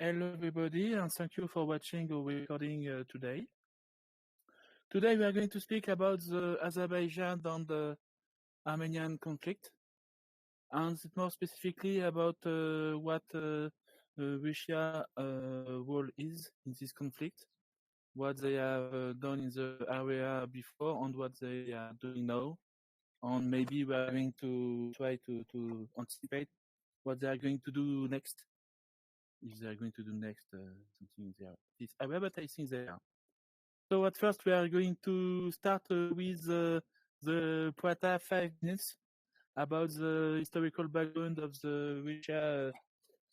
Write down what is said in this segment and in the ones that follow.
Hello everybody, and thank you for watching our recording today. Today we are going to speak about the Azerbaijan and the Armenian conflict, and more specifically about what Russia's role is in this conflict, what they have done in the area before and what they are doing now, and maybe we are going to try to anticipate what they are going to do next. If they are going to do next something there. This area, but I think they are. So at first we are going to start with the Prata 5 minutes about the historical background of the Russia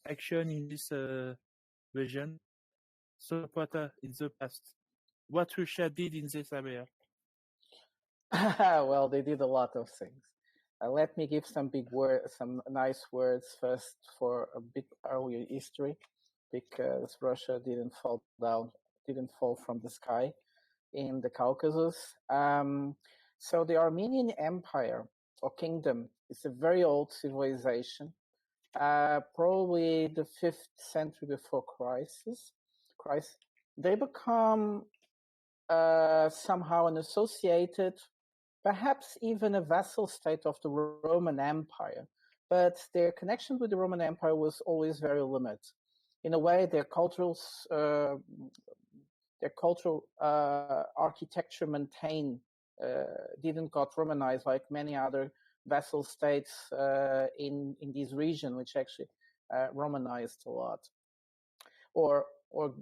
action in this region. So Prata, in the past, what Russia did in this area? Well, they did a lot of things. Let me give some nice words first for a bit earlier history, because Russia didn't fall from the sky in the Caucasus. So the Armenian Empire or kingdom is a very old civilization, probably the 5th century before Christ. They become somehow an associated, perhaps even a vassal state of the Roman Empire, but their connection with the Roman Empire was always very limited. In a way, their cultural architecture didn't got Romanized like many other vassal states in this region, which actually Romanized a lot, or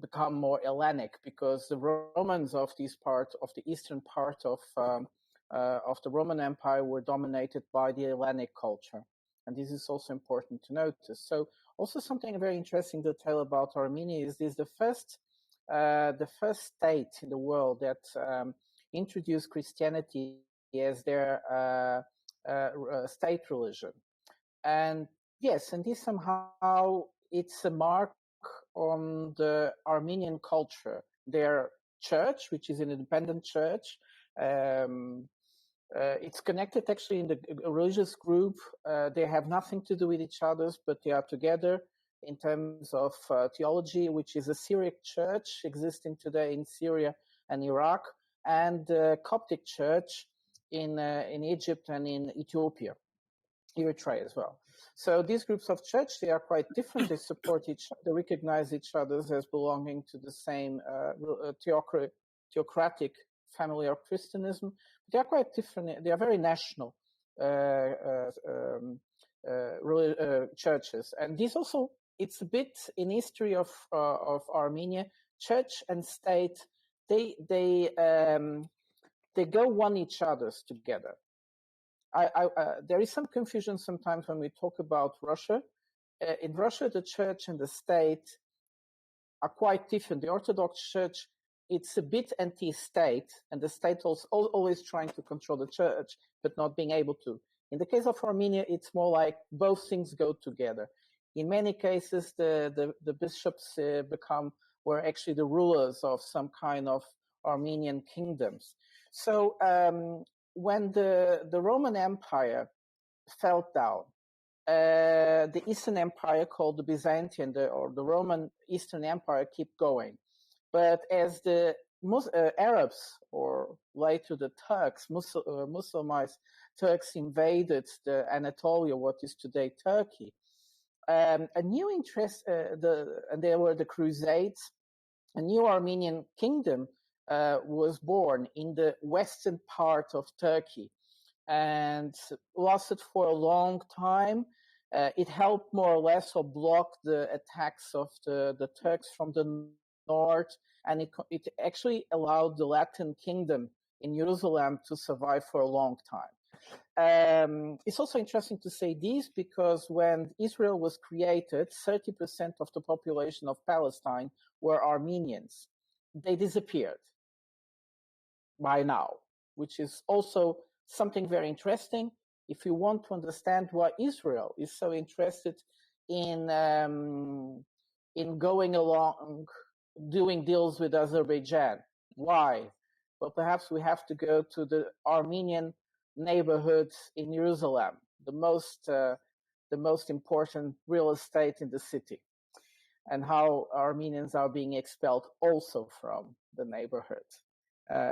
become more Hellenic, because the Romans of this part of the eastern part of the Roman Empire were dominated by the Hellenic culture. And this is also important to notice. So also something very interesting to tell about Armenia is this the first state in the world that introduced Christianity as their state religion. And yes, and this somehow, it's a mark on the Armenian culture. Their church, which is an independent church, it's connected actually in the religious group. They have nothing to do with each other, but they are together in terms of theology, which is a Syriac church existing today in Syria and Iraq, and the Coptic church in Egypt and in Ethiopia, Eritrea as well. So these groups of church, they are quite different. They support they recognize each other as belonging to the same theocratic family of Christianism. They are quite different. They are very national churches, and this also, it's a bit in history of Armenia. Church and state, they go one each other's together. There is some confusion sometimes when we talk about Russia. In Russia, the church and the state are quite different. The Orthodox Church, it's a bit anti-state, and the state also always trying to control the church, but not being able to. In the case of Armenia, it's more like both things go together. In many cases, the bishops were actually the rulers of some kind of Armenian kingdoms. So when the Roman Empire fell down, the Eastern Empire, called the Byzantine or the Roman Eastern Empire, kept going. But as the Arabs, or later the Turks, Muslimized Turks, invaded the Anatolia, what is today Turkey, a new interest, and there were the Crusades, a new Armenian kingdom was born in the western part of Turkey, and lasted for a long time. It helped more or less or block the attacks of the Turks from the north, and it actually allowed the Latin kingdom in Jerusalem to survive for a long time. It's also interesting to say this because when Israel was created, 30% of the population of Palestine were Armenians. They disappeared by now, which is also something very interesting if you want to understand why Israel is so interested in going along, doing deals with Azerbaijan. Why? Well, perhaps we have to go to the Armenian neighborhoods in Jerusalem, the most important real estate in the city. and how Armenians are being expelled also from the neighborhood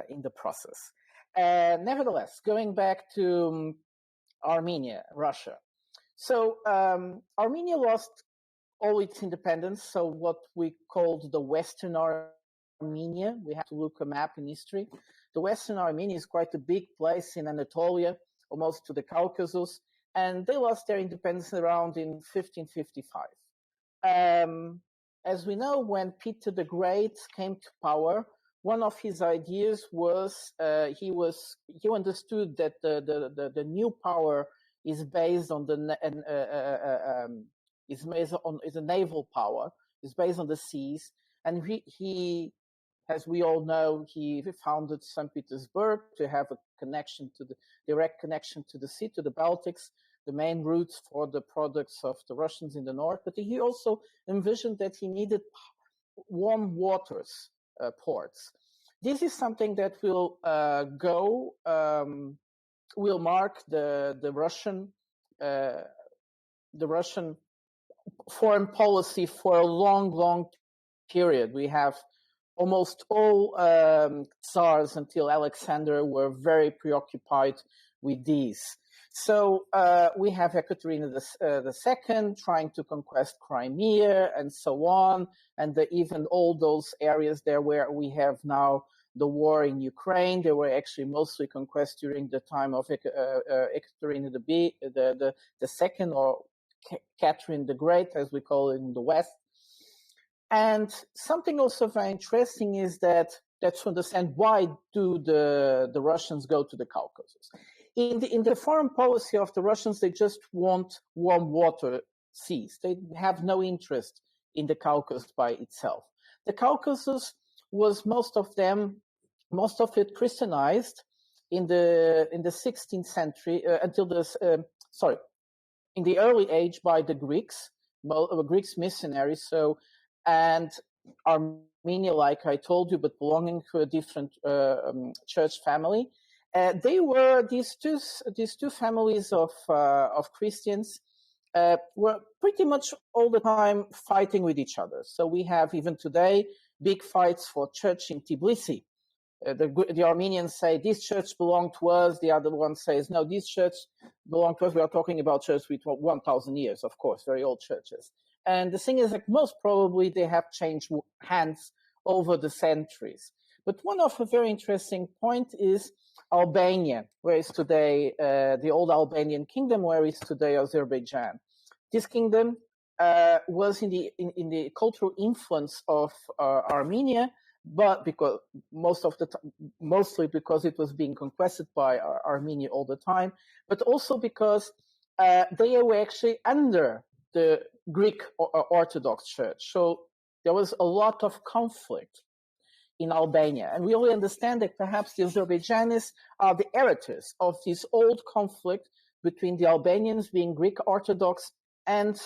in the process. Nevertheless, going back to Armenia, Russia. So Armenia lost all its independence, so what we called the Western Armenia, we have to look a map in history. The Western Armenia is quite a big place in Anatolia, almost to the Caucasus, and they lost their independence around in 1555. As we know, when Peter the Great came to power, one of his ideas was he understood that the new power is based on is a naval power, is based on the seas, and he, as we all know, he founded St. Petersburg to have a connection to the direct connection to the sea, to the Baltics, the main routes for the products of the Russians in the north. But he also envisioned that he needed warm waters ports. This is something that will will mark the Russian foreign policy for a long period. We have almost all Tsars until Alexander were very preoccupied with these. So we have Ekaterina II trying to conquest Crimea and so on, and even all those areas there where we have now the war in Ukraine. They were actually mostly conquests during the time of Ekaterina the Second, or Catherine the Great, as we call it in the West. And something also very interesting is that to understand why do the Russians go to the Caucasus. In the foreign policy of the Russians, they just want warm water seas. They have no interest in the Caucasus by itself. The Caucasus was most of it Christianized in the 16th century until in the early age by the Greeks missionaries. So, and Armenia, like I told you, but belonging to a different church family. They were these two families of Christians were pretty much all the time fighting with each other. So we have even today big fights for church in Tbilisi. The Armenians say this church belonged to us. The other one says no, this church belonged to us. We are talking about churches with 1,000 years, of course, very old churches. And the thing is that most probably they have changed hands over the centuries. But one of a very interesting point is Albania, where is today the old Albanian kingdom, where is today Azerbaijan. This kingdom was in the cultural influence of Armenia, but because mostly because it was being conquered by Armenia all the time, but also because they were actually under the Greek Orthodox Church. So there was a lot of conflict in Albania. And we only understand that perhaps the Azerbaijanis are the heirs of this old conflict between the Albanians being Greek Orthodox and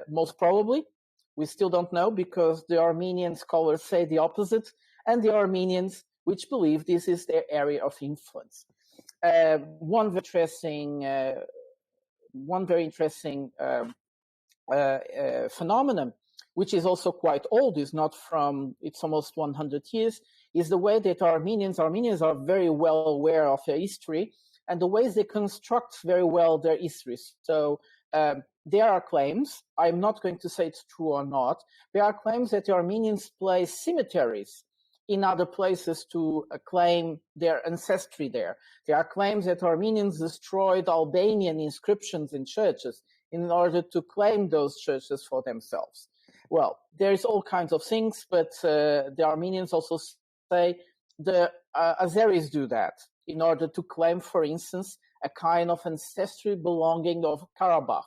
most probably, we still don't know because the Armenian scholars say the opposite, and the Armenians which believe this is their area of influence. One very interesting phenomenon, which is also quite old, it's almost 100 years, is the way that Armenians are very well aware of their history and the ways they construct very well their histories. So there are claims, I'm not going to say it's true or not, there are claims that the Armenians place cemeteries in other places to claim their ancestry there. There are claims that Armenians destroyed Albanian inscriptions in churches in order to claim those churches for themselves. Well, there's all kinds of things, but the Armenians also say the Azeris do that in order to claim, for instance, a kind of ancestry belonging of Karabakh.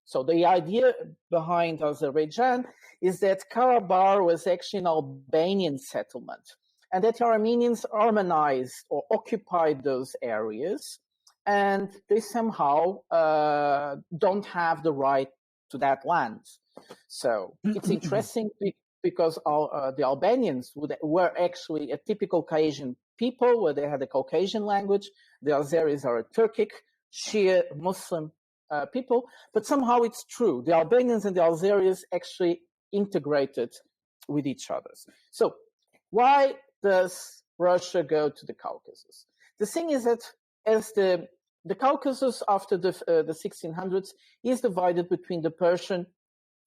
So the idea behind Azerbaijan is that Karabakh was actually an Albanian settlement and that the Armenians Armenized or occupied those areas, and they somehow don't have the right to that land. So it's interesting because the Albanians were actually a typical Caucasian people where they had a Caucasian language. The Azeris are a Turkic, Shia, Muslim people, but somehow it's true. The Albanians and the Azeris actually integrated with each other. So why does Russia go to the Caucasus? The thing is that as the Caucasus after the 1600s is divided between the Persian,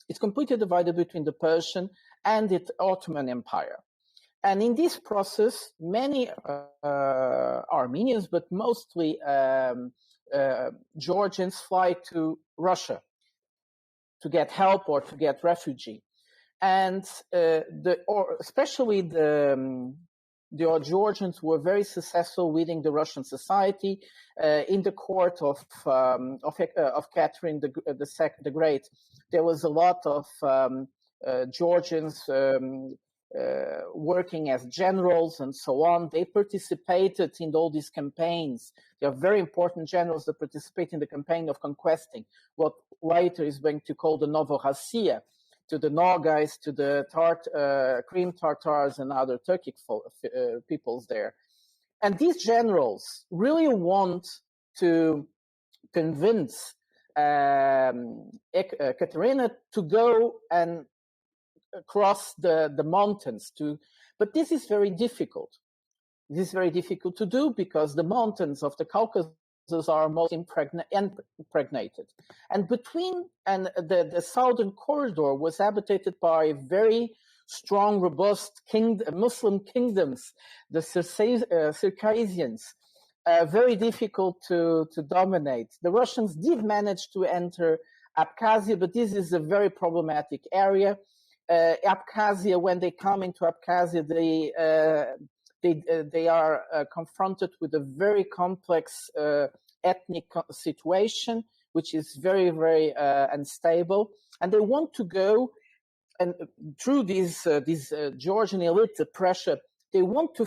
it's completely divided between the Persian and the Ottoman Empire. And in this process, many Armenians, but mostly Georgians, fly to Russia to get help or to get refugee. And especially the Georgians were very successful within the Russian society. In the court of Catherine the Great, there was a lot of Georgians working as generals and so on. They participated in all these campaigns. They are very important generals that participate in the campaign of conquesting what later is going to call the Novorossiya, to the Nogais, to the Crim Tartars and other Turkic peoples there. And these generals really want to convince Katerina to go and cross the mountains but this is very difficult. This is very difficult to do because the mountains of the Caucasus are most impregnated. And the southern corridor was habitated by very strong, robust Muslim kingdoms, the Circassians, very difficult to dominate. The Russians did manage to enter Abkhazia, but this is a very problematic area. Abkhazia, when they come into Abkhazia, they are confronted with a very complex ethnic situation, which is very, very unstable. And they want to go, and through these Georgian elite pressure, they want to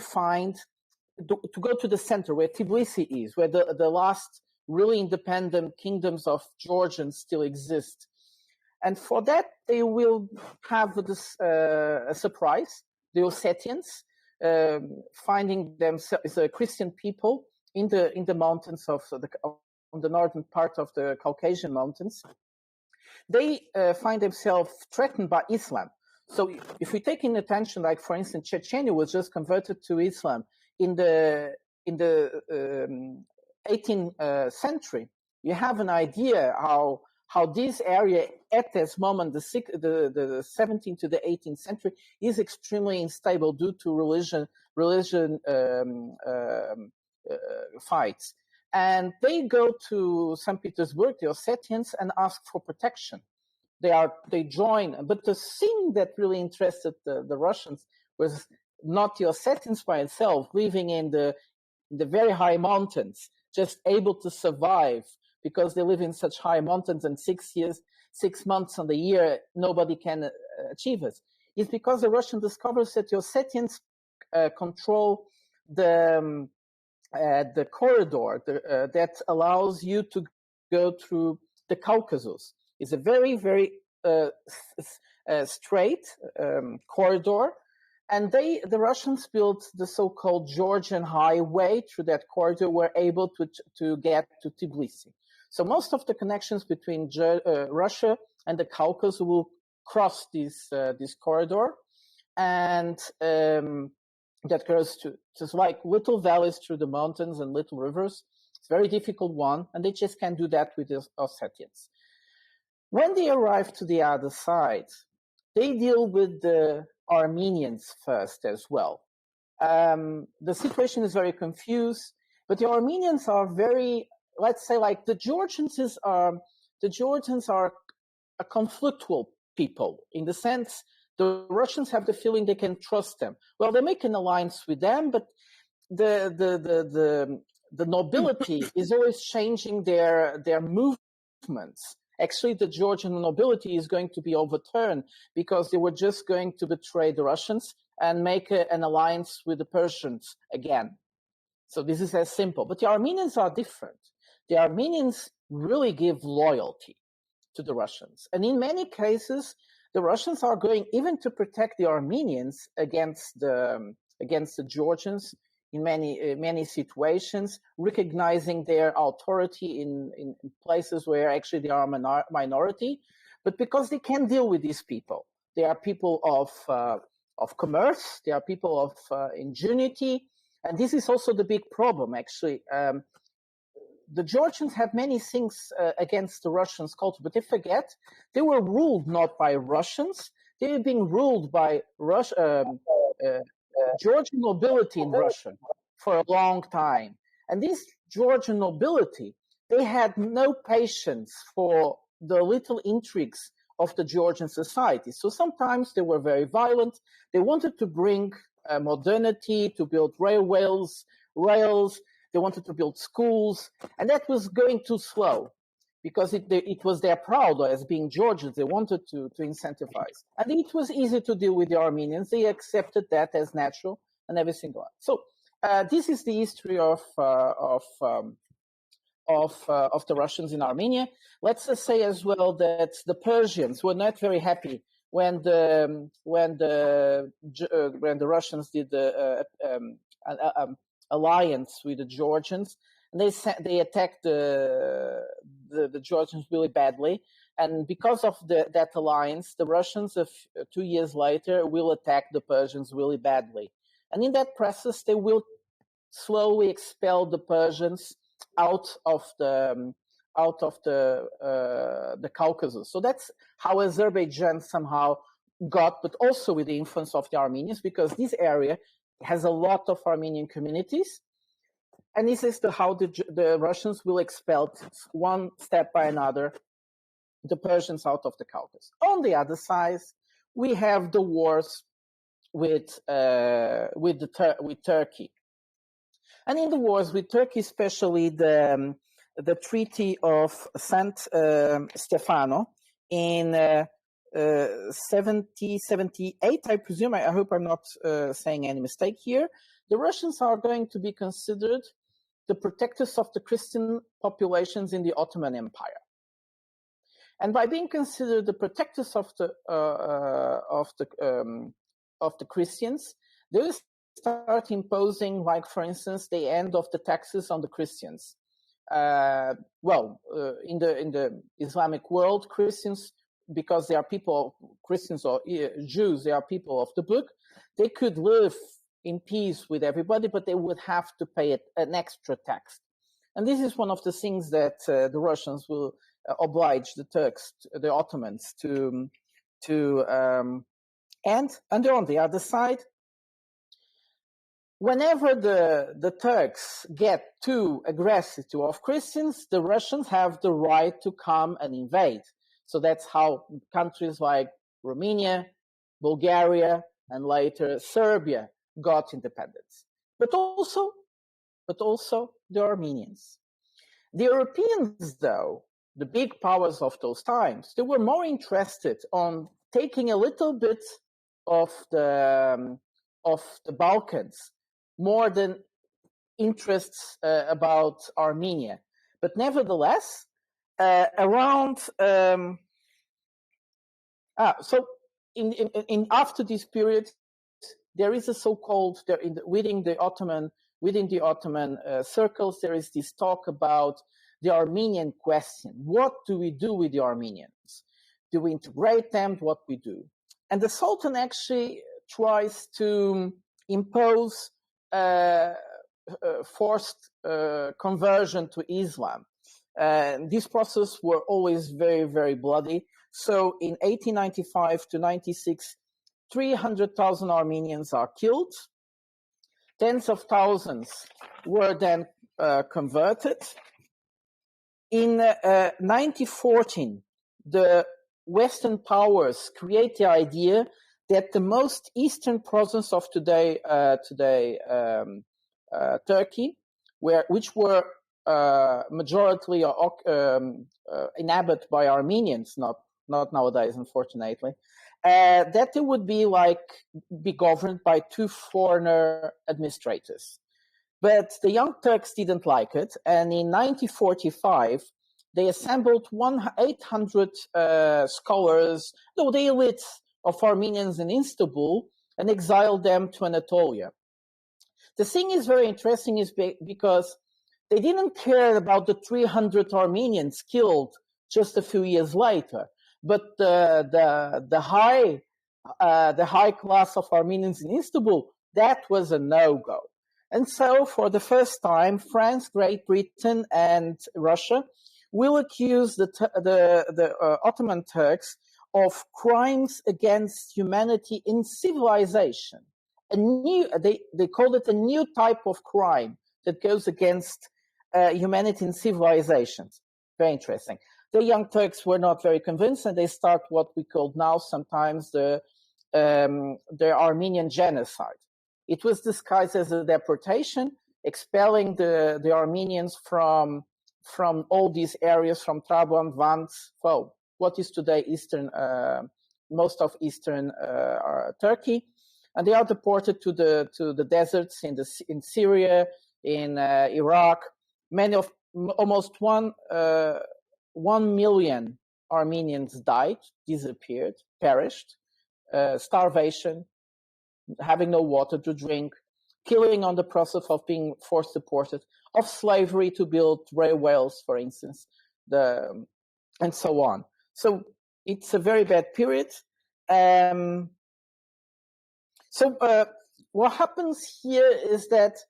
go to the center where Tbilisi is, where the last really independent kingdoms of Georgians still exist. And for that, they will have a surprise. The Ossetians, finding themselves a Christian people in the mountains on the northern part of the Caucasian mountains, they find themselves threatened by Islam. So if we take in attention, like for instance, Chechnya was just converted to Islam in the 18th century, you have an idea how this area at this moment, the 17th to the 18th century, is extremely unstable due to religion fights. And they go to St. Petersburg, the Ossetians, and ask for protection. They join, but the thing that really interested the Russians was not the Ossetians by itself, living in the very high mountains, just able to survive because they live in such high mountains, and 6 months on the year nobody can achieve it. It's because the Russian discovers that the Ossetians control the corridor that allows you to go through the Caucasus. It's a very, very straight corridor, and the Russians built the so-called Georgian highway through that corridor, were able to get to Tbilisi. So most of the connections between Russia and the Caucasus will cross this corridor, and that goes to just like little valleys through the mountains and little rivers. It's a very difficult one, and they just can't do that with the Ossetians. When they arrive to the other side, they deal with the Armenians first as well. The situation is very confused, but the Armenians are very, let's say, like the Georgians are a conflictual people in the sense the Russians have the feeling they can trust them. Well, they make an alliance with them, but the nobility is always changing their movements. Actually, the Georgian nobility is going to be overturned because they were just going to betray the Russians and make an alliance with the Persians again. So this is as simple. But the Armenians are different. The Armenians really give loyalty to the Russians. And in many cases, the Russians are going even to protect the Armenians against the Georgians in many situations, recognizing their authority in places where actually they are a minority, but because they can't deal with these people. They are people of commerce. They are people of ingenuity. And this is also the big problem, actually. The Georgians have many things against the Russians' culture, but they forget they were ruled not by Russians. They were being ruled by Georgian nobility in Russia for a long time. And this Georgian nobility, they had no patience for the little intrigues of the Georgian society. So sometimes they were very violent. They wanted to bring modernity, to build rails. They wanted to build schools, and that was going too slow because it was their proud as being Georgians. They wanted to incentivize, and it was easy to deal with the Armenians. They accepted that as natural and everything else. So this is the history of the Russians in Armenia. Let's just say as well that the Persians were not very happy when the Russians did the alliance with the Georgians, and they attacked the Georgians really badly. And because of that alliance, the Russians 2 years later will attack the Persians really badly. And in that process, they will slowly expel the Persians out of the Caucasus. So that's how Azerbaijan somehow got, but also with the influence of the Armenians, because this area has a lot of Armenian communities. And this is how the Russians will expel, one step by another, the Persians out of the Caucasus. On the other side, we have the wars with Turkey. And in the wars with Turkey, especially the Treaty of Stefano in 78, I presume. I hope I'm not saying any mistake here. The Russians are going to be considered the protectors of the Christian populations in the Ottoman Empire. And by being considered the protectors of the Christians, they will start imposing, like for instance, the end of the taxes on the Christians. In the Islamic world, Christians, because they are Christians or Jews, they are people of the book, they could live in peace with everybody, but they would have to pay an extra tax. And this is one of the things that the Russians will oblige the Turks, the Ottomans, to end. And on the other side, whenever the Turks get too aggressive towards Christians, the Russians have the right to come and invade. So that's how countries like Romania, Bulgaria, and later Serbia got independence. But also the Armenians. The Europeans, though, the big powers of those times, they were more interested on taking a little bit of the Balkans, more than interests about Armenia. But nevertheless, after this period, there is a so-called within the Ottoman circles, there is this talk about the Armenian question. What do we do with the Armenians? Do we integrate them? What we do? And the Sultan actually tries to impose forced conversion to Islam. This process were always very, very bloody. So in 1895 to 96, 300,000 Armenians are killed. Tens of thousands were then converted. In 1914, the Western powers create the idea that the most eastern province of today Turkey, which were majority inhabited by Armenians, not nowadays, unfortunately, that it would be governed by two foreigner administrators. But the Young Turks didn't like it, and in 1945, they assembled 800 scholars, the elite of Armenians in Istanbul, and exiled them to Anatolia. The thing is very interesting is because they didn't care about the 300 Armenians killed just a few years later, but the high the high class of Armenians in Istanbul, that was a no-go. And so for the first time, France, Great Britain, and Russia will accuse the Ottoman Turks of crimes against humanity in civilization. They called it a new type of crime that goes against humanity in civilizations. Very interesting. The Young Turks were not very convinced, and they start what we call now sometimes the Armenian Genocide. It was disguised as a deportation, expelling the Armenians from all these areas, from Trabzon, Vans, what is today most of eastern Turkey, and they are deported to the deserts in Syria, in Iraq. Almost 1 million Armenians died, disappeared, perished, starvation, having no water to drink, killing on the process of being forced deported, of slavery to build railways, for instance, and so on. So it's a very bad period. What happens here is that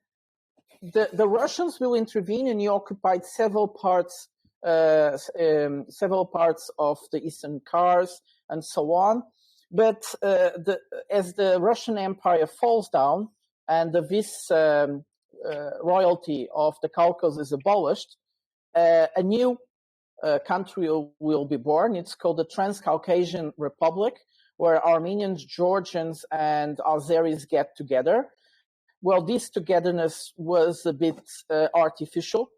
the Russians will intervene, and he occupied several parts of the Eastern Kars and so on. But as the Russian Empire falls down and the royalty of the Caucasus is abolished, a new country will be born. It's called the Transcaucasian Republic, where Armenians, Georgians, and Azeris get together. Well, this togetherness was a bit artificial.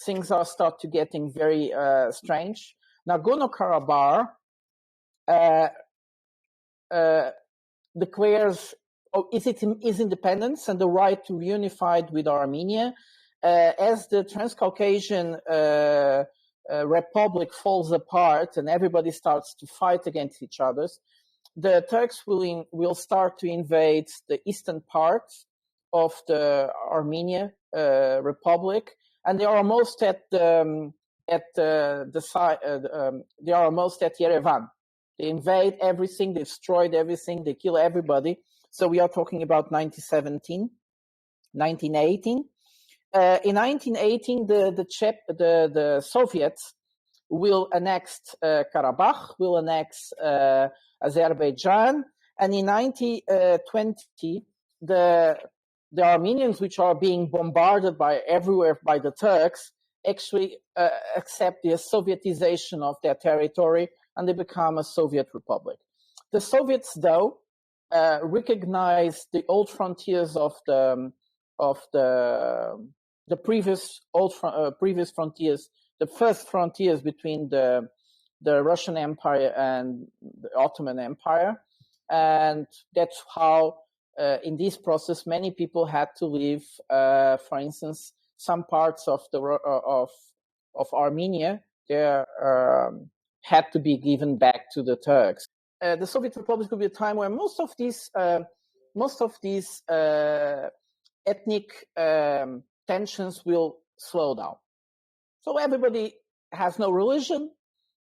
Things start to getting very strange. Nagorno-Karabakh declares its independence and the right to be unified with Armenia. As the Transcaucasian Republic falls apart and everybody starts to fight against each other, the Turks will start to invade the eastern part of the Armenia Republic, and they are almost at Yerevan. They invade everything, they destroyed everything, they kill everybody. So we are talking about 1917, 1918. In 1918, the Soviets will annex Karabakh, will annex Azerbaijan, and in 1920, the Armenians, which are being bombarded everywhere by the Turks, actually accept the Sovietization of their territory, and they become a Soviet republic. The Soviets, though, recognize the old frontiers of the previous frontiers, the first frontiers between the Russian Empire and the Ottoman Empire, and that's how in this process many people had to leave. For instance, some parts of Armenia had to be given back to the Turks. The Soviet Republic will be a time where most of these ethnic tensions will slow down. So everybody has no religion.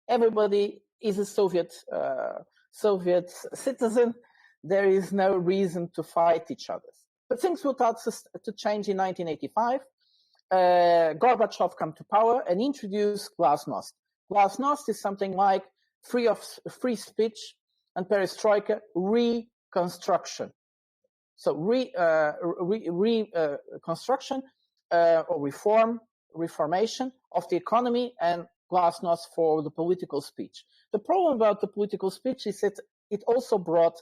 Everybody is a Soviet citizen. There is no reason to fight each other. But things will start to change in 1985. Gorbachev come to power and introduce Glasnost. Glasnost is something like free speech and perestroika reconstruction. So reconstruction or reformation of the economy, and Glasnost for the political speech. The problem about the political speech is that it also brought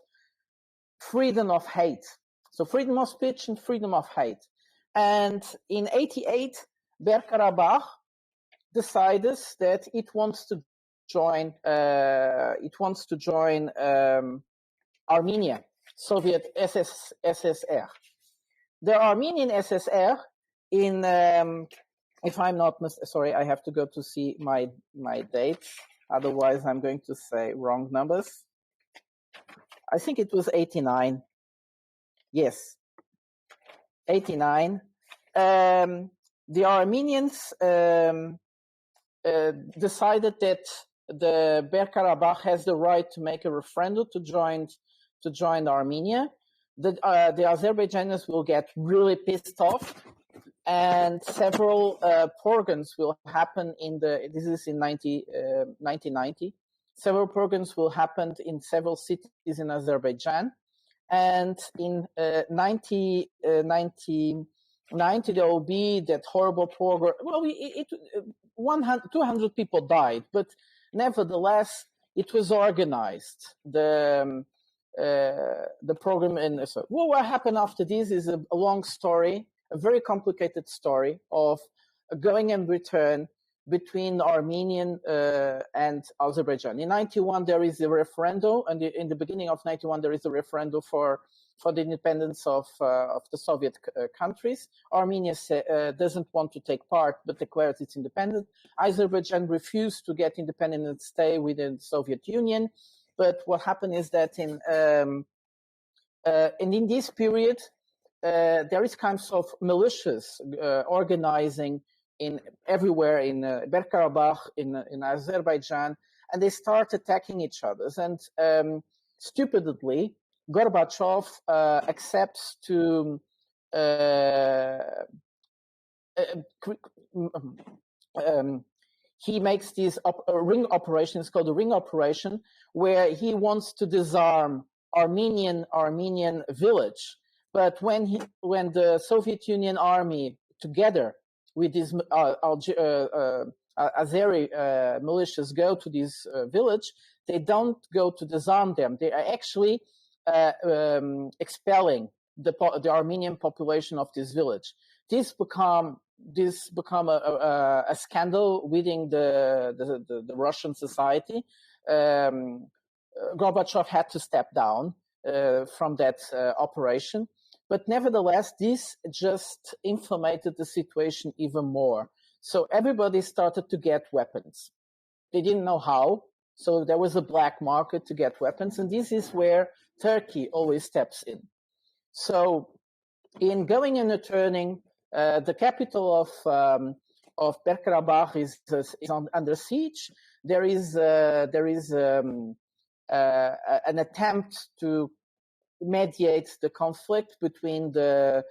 freedom of hate. So freedom of speech and freedom of hate. And in 1988, Karabakh decided that it wants to join Armenia, Soviet SSR. The Armenian SSR if I'm not sorry, I have to go to see my dates. Otherwise, I'm going to say wrong numbers. I think it was 89. Yes, 89. The Armenians decided that the Karabakh has the right to make a referendum to join to join Armenia. The Azerbaijanis will get really pissed off, and several pogroms will happen this is in 1990. Several pogroms will happen in several cities in Azerbaijan. And in 1990, there will be that horrible pogrom. Well, 200 people died, but nevertheless, it was organized. The program, and so what happened after this is a long story, a very complicated story of going and return between Armenian and Azerbaijan. In 91, there is a referendum, and in the beginning of 91, there is a referendum for the independence of the Soviet countries. Armenia doesn't want to take part, but declares its independence. Azerbaijan refused to get independent and stay within the Soviet Union. But what happened is that in this period, there is kinds of militias organizing everywhere in Karabakh, in Azerbaijan, and they start attacking each other. And stupidly, Gorbachev accepts to he makes this ring operation. It's called the ring operation, where he wants to disarm Armenian village. But when the Soviet Union army, together with these Azeri militias, go to this village, they don't go to disarm them. They are actually expelling the Armenian population of this village. This become a scandal within the Russian society. Gorbachev had to step down from that operation. But nevertheless, this just inflamed the situation even more. So everybody started to get weapons. They didn't know how. So there was a black market to get weapons. And this is where Turkey always steps in. So in going and returning, the capital of Karabakh is under siege. There is an attempt to mediate the conflict between the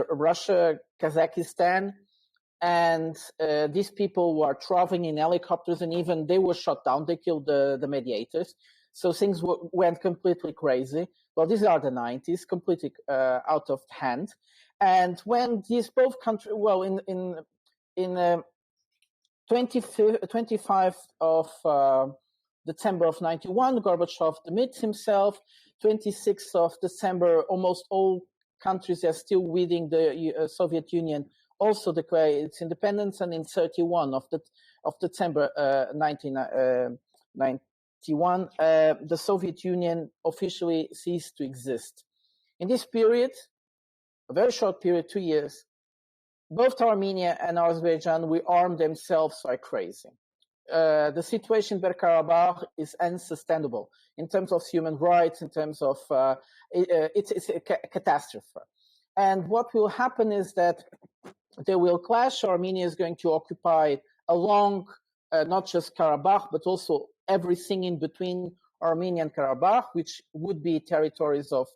Russia, Kazakhstan, and these people were traveling in helicopters, and even they were shot down. They killed the mediators. So things went completely crazy. Well, these are the 90s, completely out of hand. And when these both countries, well, in 25 of December of 91, Gorbachev demits himself. 26th of December, almost all countries are still within the Soviet Union also declare its independence, and in 31 of December 1991, the Soviet Union officially ceased to exist. In this period, a very short period, 2 years, both Armenia and Azerbaijan rearmed themselves like crazy. The situation in Karabakh is unsustainable in terms of human rights, in terms of it's a catastrophe. And what will happen is that they will clash. Armenia is going to occupy along not just Karabakh, but also everything in between Armenia and Karabakh, which would be territories of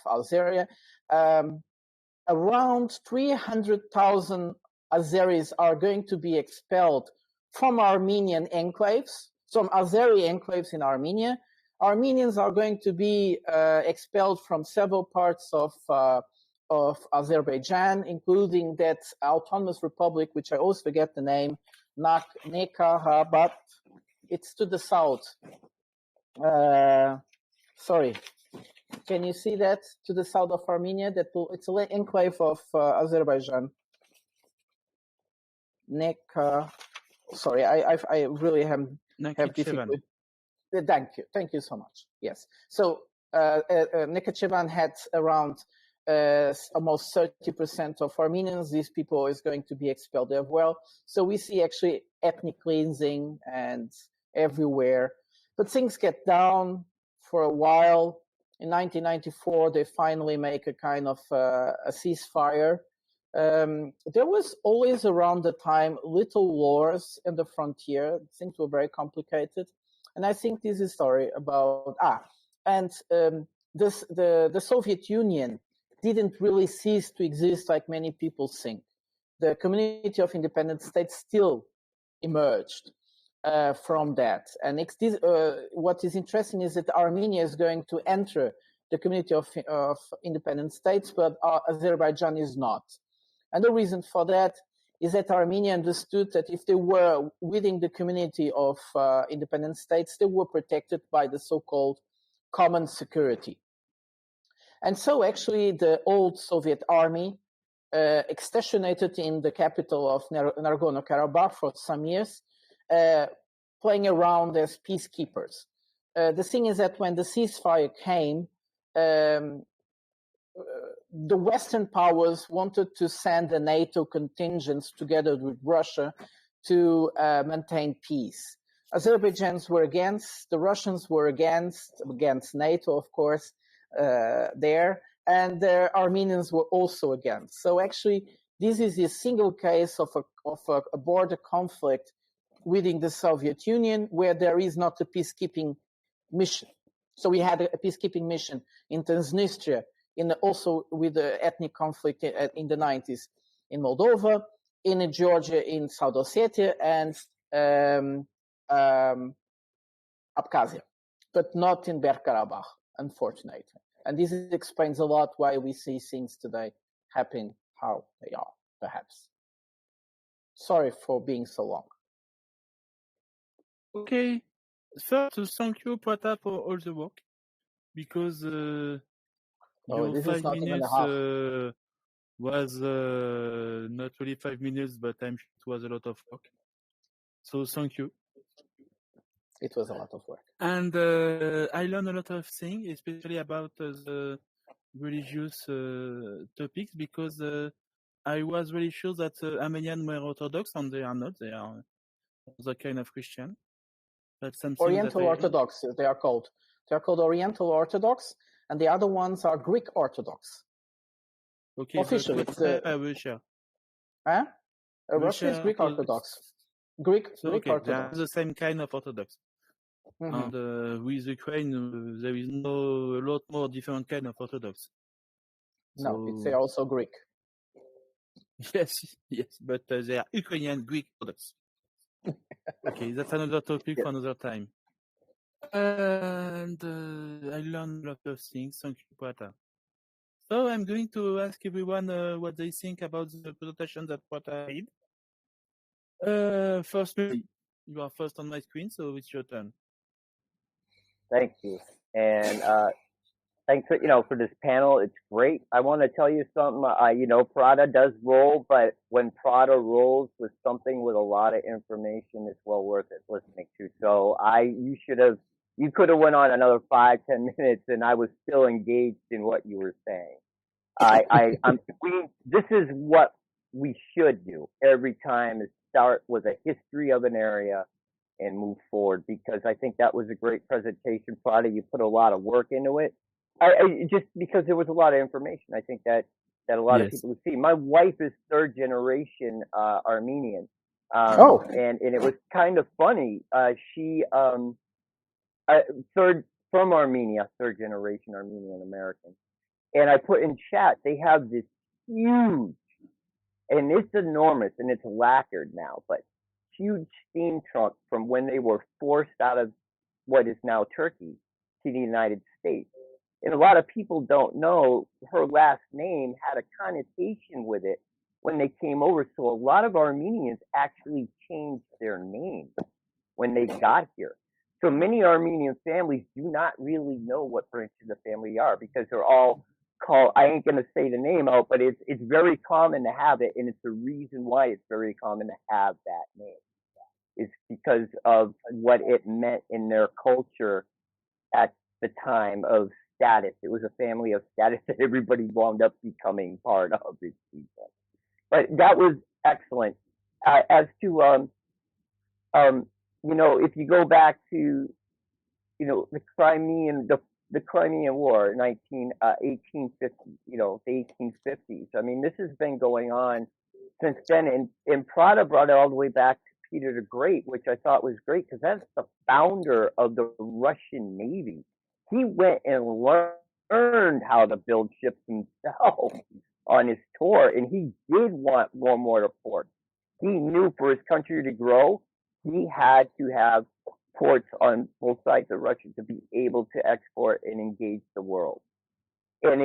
Azeria. Around 300,000 Azeris are going to be expelled from Armenian enclaves, some Azeri enclaves in Armenia. Armenians are going to be expelled from several parts of Azerbaijan, including that autonomous republic, which I always forget the name, Nagorno-Karabakh. It's to the south. Sorry. Can you see that to the south of Armenia? It's an enclave of Azerbaijan. Sorry, I really have difficulty. Thank you so much. Yes. So Nakhichevan had around almost 30% of Armenians. These people is going to be expelled as well. So we see actually ethnic cleansing and everywhere. But things get down for a while. In 1994, they finally make a kind of a ceasefire. There was always around the time little wars in the frontier. Things were very complicated. And I think this is a story about the Soviet Union didn't really cease to exist like many people think. The community of independent states still emerged from that. And what is interesting is that Armenia is going to enter the community of independent states, but Azerbaijan is not. And the reason for that is that Armenia understood that if they were within the community of independent states, they were protected by the so-called common security. And so actually the old Soviet army exstationated in the capital of Nagorno-Karabakh for some years, playing around as peacekeepers. The thing is that when the ceasefire came, the Western powers wanted to send the NATO contingents together with Russia to maintain peace. Azerbaijans were against, the Russians were against NATO, of course, there, and the Armenians were also against. So actually, this is a single case of a border conflict within the Soviet Union where there is not a peacekeeping mission. So we had a peacekeeping mission in Transnistria, also with the ethnic conflict in the 90s in Moldova, in Georgia, in South Ossetia, and Abkhazia, but not in Karabakh, unfortunately. And this explains a lot why we see things today happen how they are, perhaps. Sorry for being so long. Okay. First, thank you, Prata, for all the work, because your 5 minutes was not really 5 minutes, but I'm sure it was a lot of work. So thank you. It was a lot of work. And I learned a lot of things, especially about the religious topics, because I was really sure that Armenians were Orthodox, and they are not. They are other kind of Christian. That's something Oriental Orthodox, they are called. They are called Oriental Orthodox, and the other ones are Greek Orthodox. Okay, officially, Russia. Huh? Russia is Greek Orthodox. Greek Orthodox. They are the same kind of Orthodox. Mm-hmm. And with Ukraine, there is a lot more different kind of Orthodox. No, they are also Greek. Yes, but they are Ukrainian Greek Orthodox. Okay, that's another topic for another time. And I learned a lot of things. Thank you, Prata. So I'm going to ask everyone what they think about the presentation that Prata did. First, Meddy, you are first on my screen, so it's your turn. Thank you, and thanks for this panel. It's great. I want to tell you something. Prata does roll, but when Prata rolls with something with a lot of information, it's well worth it listening to. So you could have went on another 5-10 minutes, and I was still engaged in what you were saying. This is what we should do every time: is start with a history of an area and move forward, because I think that was a great presentation, Prata. You put a lot of work into it. Just because there was a lot of information, I think that a lot of people would see. My wife is third generation Armenian, and it was kind of funny. She third from Armenia, third generation Armenian American, and I put in chat, they have this huge, and it's enormous, and it's lacquered now, but huge steam trunk from when they were forced out of what is now Turkey to the United States. And a lot of people don't know her last name had a connotation with it when they came over. So a lot of Armenians actually changed their names when they got here. So many Armenian families do not really know what branch of the family are, because they're all called, I ain't going to say the name out, but it's very common to have it. And it's the reason why it's very common to have that name. It's because of what it meant in their culture at the time of status. It was a family of status that everybody wound up becoming part of. But that was excellent. As to if you go back to the Crimean War, 1850, the 1850s. I mean, this has been going on since then, and Prata brought it all the way back to Peter the Great, which I thought was great because that's the founder of the Russian Navy. He went and learned how to build ships himself on his tour, and he did want more ports. He knew for his country to grow, he had to have ports on both sides of Russia to be able to export and engage the world. And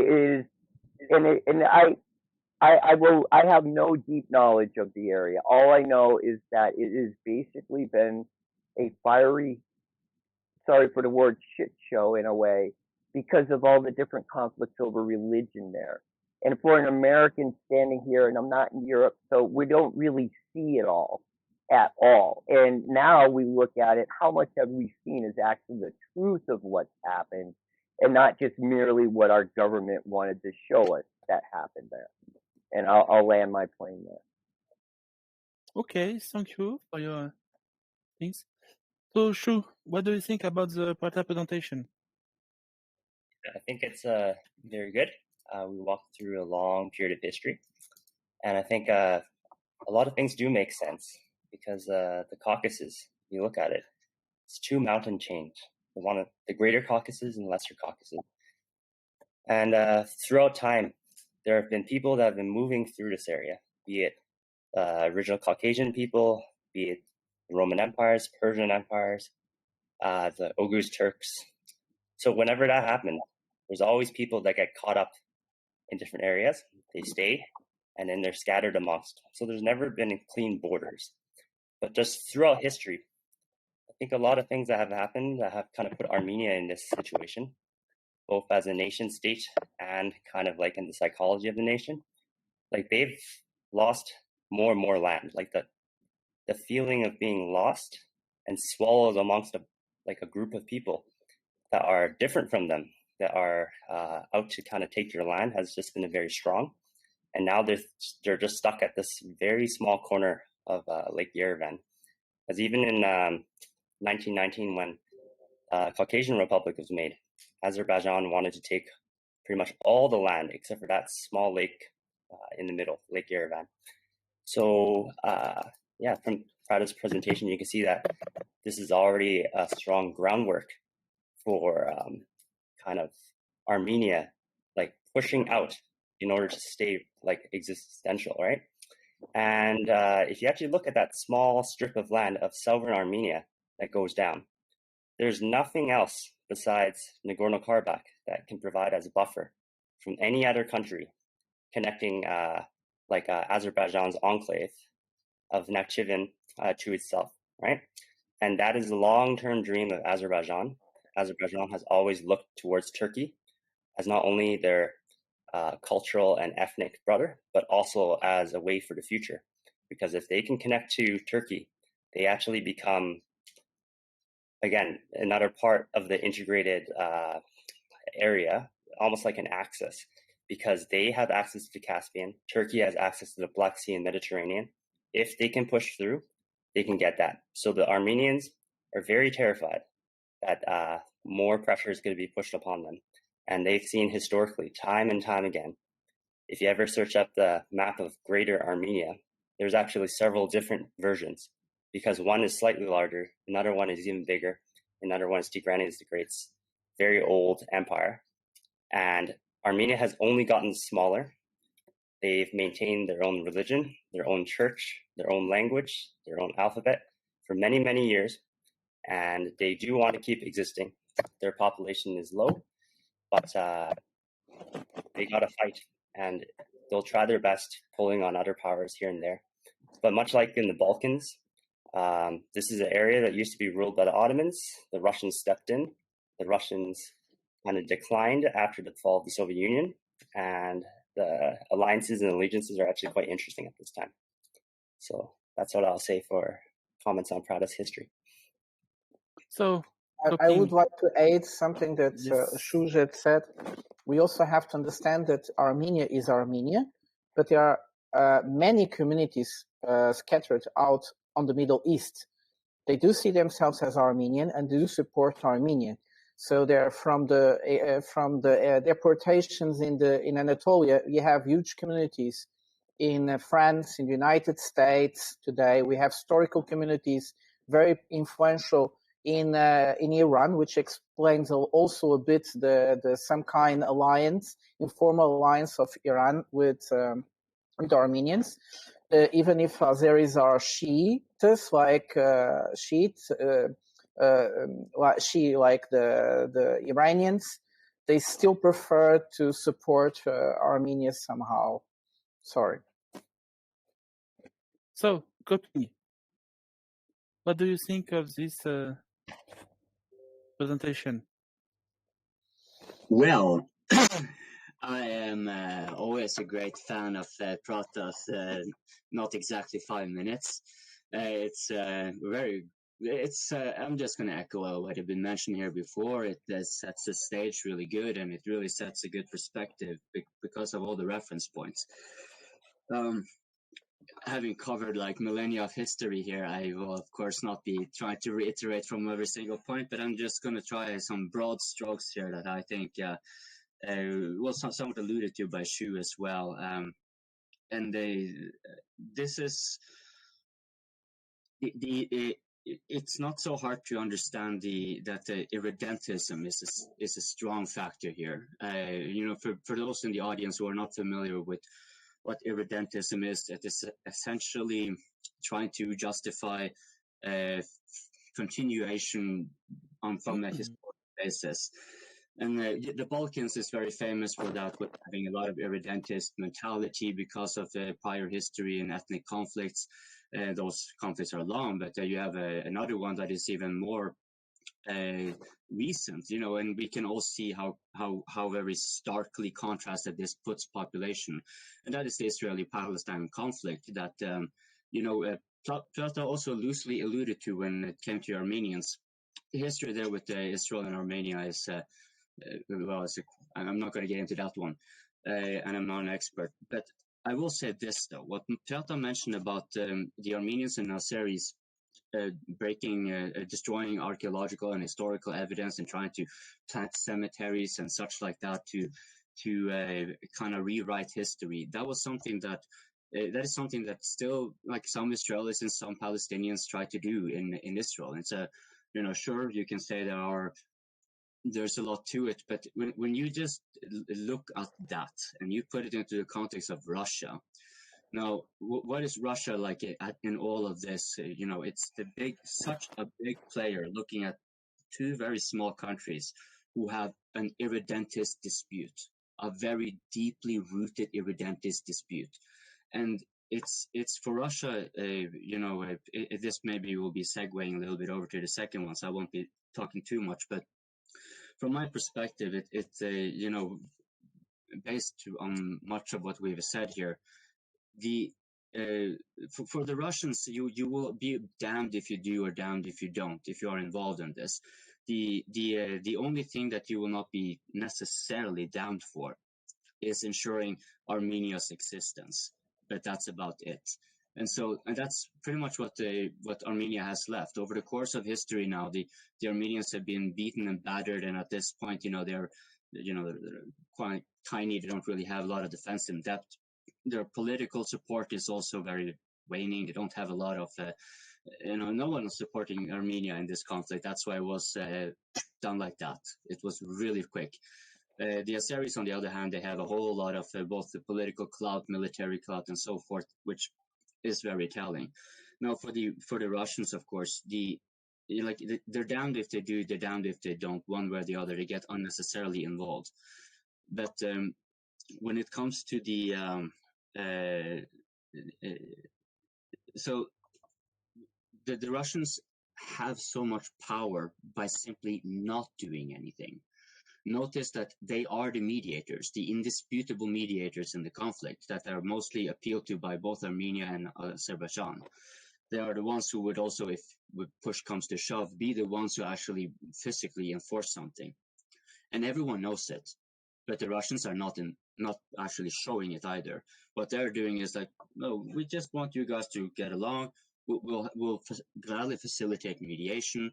I have no deep knowledge of the area. All I know is that it has basically been a fiery, sorry for the word, shit show in a way, because of all the different conflicts over religion there. And for an American standing here, and I'm not in Europe, so we don't really see it all at all. And now we look at it, how much have we seen is actually the truth of what's happened, and not just merely what our government wanted to show us that happened there. And I'll land my plane there. Okay, thank you for your things. So, Shu, what do you think about the Prata presentation? I think it's very good. We walked through a long period of history, and I think a lot of things do make sense because the Caucasus, you look at it, it's two mountain chains, the Greater Caucasus and Lesser Caucasus. And throughout time, there have been people that have been moving through this area, be it original Caucasian people, be it Roman empires, Persian empires, the Oghuz Turks. So whenever that happened, there's always people that get caught up in different areas. They stay, and then they're scattered amongst. So there's never been clean borders. But just throughout history, I think a lot of things that have happened that have kind of put Armenia in this situation, both as a nation state and kind of like in the psychology of the nation. Like they've lost more and more land. Like the feeling of being lost and swallowed amongst a group of people that are different from them, that are out to kind of take your land, has just been very strong. And now they're just stuck at this very small corner of Lake Yerevan. Because even in 1919, when Caucasian Republic was made, Azerbaijan wanted to take pretty much all the land except for that small lake in the middle, Lake Yerevan. So from Prata's presentation, you can see that this is already a strong groundwork for kind of Armenia, like pushing out in order to stay like existential, right? And if you actually look at that small strip of land of southern Armenia that goes down, there's nothing else besides Nagorno-Karabakh that can provide as a buffer from any other country connecting Azerbaijan's enclave of Nakhchivan to itself, right? And that is the long-term dream of Azerbaijan. Azerbaijan has always looked towards Turkey as not only their cultural and ethnic brother, but also as a way for the future. Because if they can connect to Turkey, they actually become, again, another part of the integrated area, almost like an axis, because they have access to Caspian. Turkey has access to the Black Sea and Mediterranean. If they can push through, they can get that. So the Armenians are very terrified that more pressure is going to be pushed upon them. And they've seen historically, time and time again, if you ever search up the map of Greater Armenia, there's actually several different versions, because one is slightly larger, another one is even bigger, another one is Tigranes the Great's very old empire. And Armenia has only gotten smaller. They've maintained their own religion, their own church, their own language, their own alphabet for many, many years. And they do want to keep existing. Their population is low, but they got to fight, and they'll try their best pulling on other powers here and there. But much like in the Balkans, this is an area that used to be ruled by the Ottomans. The Russians stepped in. The Russians kind of declined after the fall of the Soviet Union, and the alliances and allegiances are actually quite interesting at this time. So that's what I'll say for comments on Prata's history. So I would like to add something that Shujet said. We also have to understand that Armenia is Armenia, but there are many communities scattered out on the Middle East. They do see themselves as Armenian and do support Armenia. So they're from the deportations in Anatolia. You have huge communities in France, in the United States today. We have historical communities very influential in Iran, which explains also a bit the some kind alliance, informal alliance of Iran with the Armenians. Even if Azeris are Shiites, like like the Iranians, they still prefer to support Armenia somehow. Sorry. So, Kopi, what do you think of this presentation? Well, I am always a great fan of Prata's not exactly 5 minutes. I'm just going to echo what had been mentioned here before. It sets the stage really good, and it really sets a good perspective because of all the reference points. Having covered like millennia of history here, I will of course not be trying to reiterate from every single point, but I'm just going to try some broad strokes here that I think was somewhat alluded to by Shu as well. It's not so hard to understand that irredentism is a strong factor here. For those in the audience who are not familiar with what irredentism is, it is essentially trying to justify continuation from a historical basis. And the Balkans is very famous for that, with having a lot of irredentist mentality because of the prior history and ethnic conflicts. Those conflicts are long, but you have another one that is even more recent, and we can all see how very starkly contrasted this puts population, and that is the Israeli-Palestine conflict that Prata also loosely alluded to when it came to Armenians. The history there with Israel and Armenia is I'm not going to get into that one, and I'm not an expert, but I will say this though: what Prata mentioned about the Armenians and Azeris destroying archaeological and historical evidence and trying to plant cemeteries and such like that to kind of rewrite history. That was something that is something that still, like, some Israelis and some Palestinians try to do in Israel. It's sure, you can say there's a lot to it, but when you just look at that and you put it into the context of Russia. Now, what is Russia like in all of this? It's such a big player looking at two very small countries who have an irredentist dispute, a very deeply rooted irredentist dispute. And it's for Russia, this maybe will be segueing a little bit over to the second one, so I won't be talking too much, but from my perspective, it's based on much of what we've said here. For the Russians, you will be damned if you do or damned if you don't, if you are involved in this. The only thing that you will not be necessarily damned for is ensuring Armenia's existence, but that's about it. And that's pretty much what Armenia has left. Over the course of history now, the Armenians have been beaten and battered, and at this point, they're quite tiny. They don't really have a lot of defensive depth. Their political support is also very waning. They don't have a lot of, no one is supporting Armenia in this conflict. That's why it was done like that. It was really quick. The Azeris, on the other hand, they have a whole lot of both the political clout, military clout, and so forth, which is very telling. Now, for the Russians, of course, they're damned if they do, they're damned if they don't. One way or the other, they get unnecessarily involved. But when it comes to so the Russians have so much power by simply not doing anything. Notice that they are the mediators, the indisputable mediators in the conflict that are mostly appealed to by both Armenia and Azerbaijan. They are the ones who would also, if push comes to shove, be the ones who actually physically enforce something. And everyone knows it, but the Russians are not actually showing it either. What they're doing is like, no, we just want you guys to get along. We'll gladly facilitate mediation.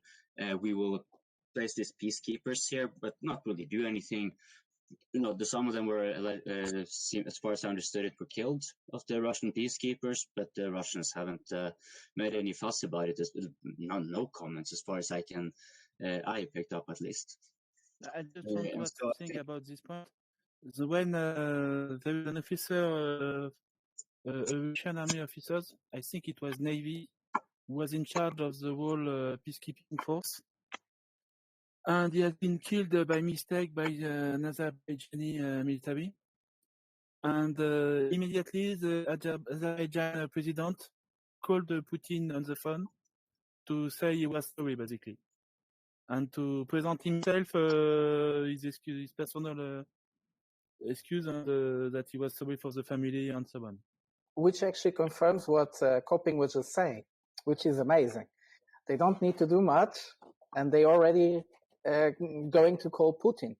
We will place these peacekeepers here, but not really do anything. some of them were, as far as I understood it, were killed of the Russian peacekeepers, but the Russians haven't made any fuss about it. No comments, as far as I picked up, at least. I just want to ask something about this point. When there is an officer, a Russian army officers, I think it was Navy, who was in charge of the whole peacekeeping force. And he has been killed by mistake by an Azerbaijani military. And immediately the Azerbaijan president called Putin on the phone to say he was sorry, basically. And to present himself, his personal excuse, and that he was sorry for the family and so on. Which actually confirms what Coping was just saying, which is amazing. They don't need to do much, and they already going to call Putin.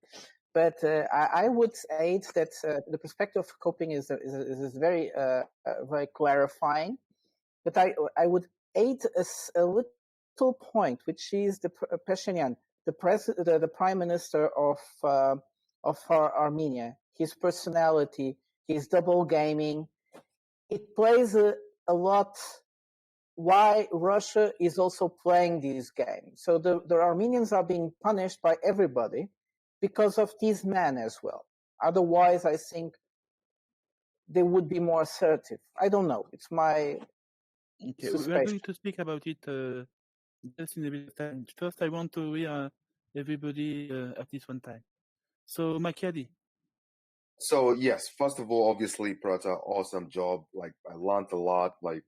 But I would add that the perspective of Coping is very very clarifying. But I would add a little point, which is the Pashinyan, the prime minister of Armenia, his personality, his double gaming. It plays a lot why Russia is also playing these games. So the Armenians are being punished by everybody because of these men as well. Otherwise, I think they would be more assertive. I don't know. It's my suspicion. We are going to speak about it just in a bit of time. First, I want to hear everybody at this one time. So, Makadi. So yes, first of all, obviously, Prata, awesome job. Like, I learned a lot. Like,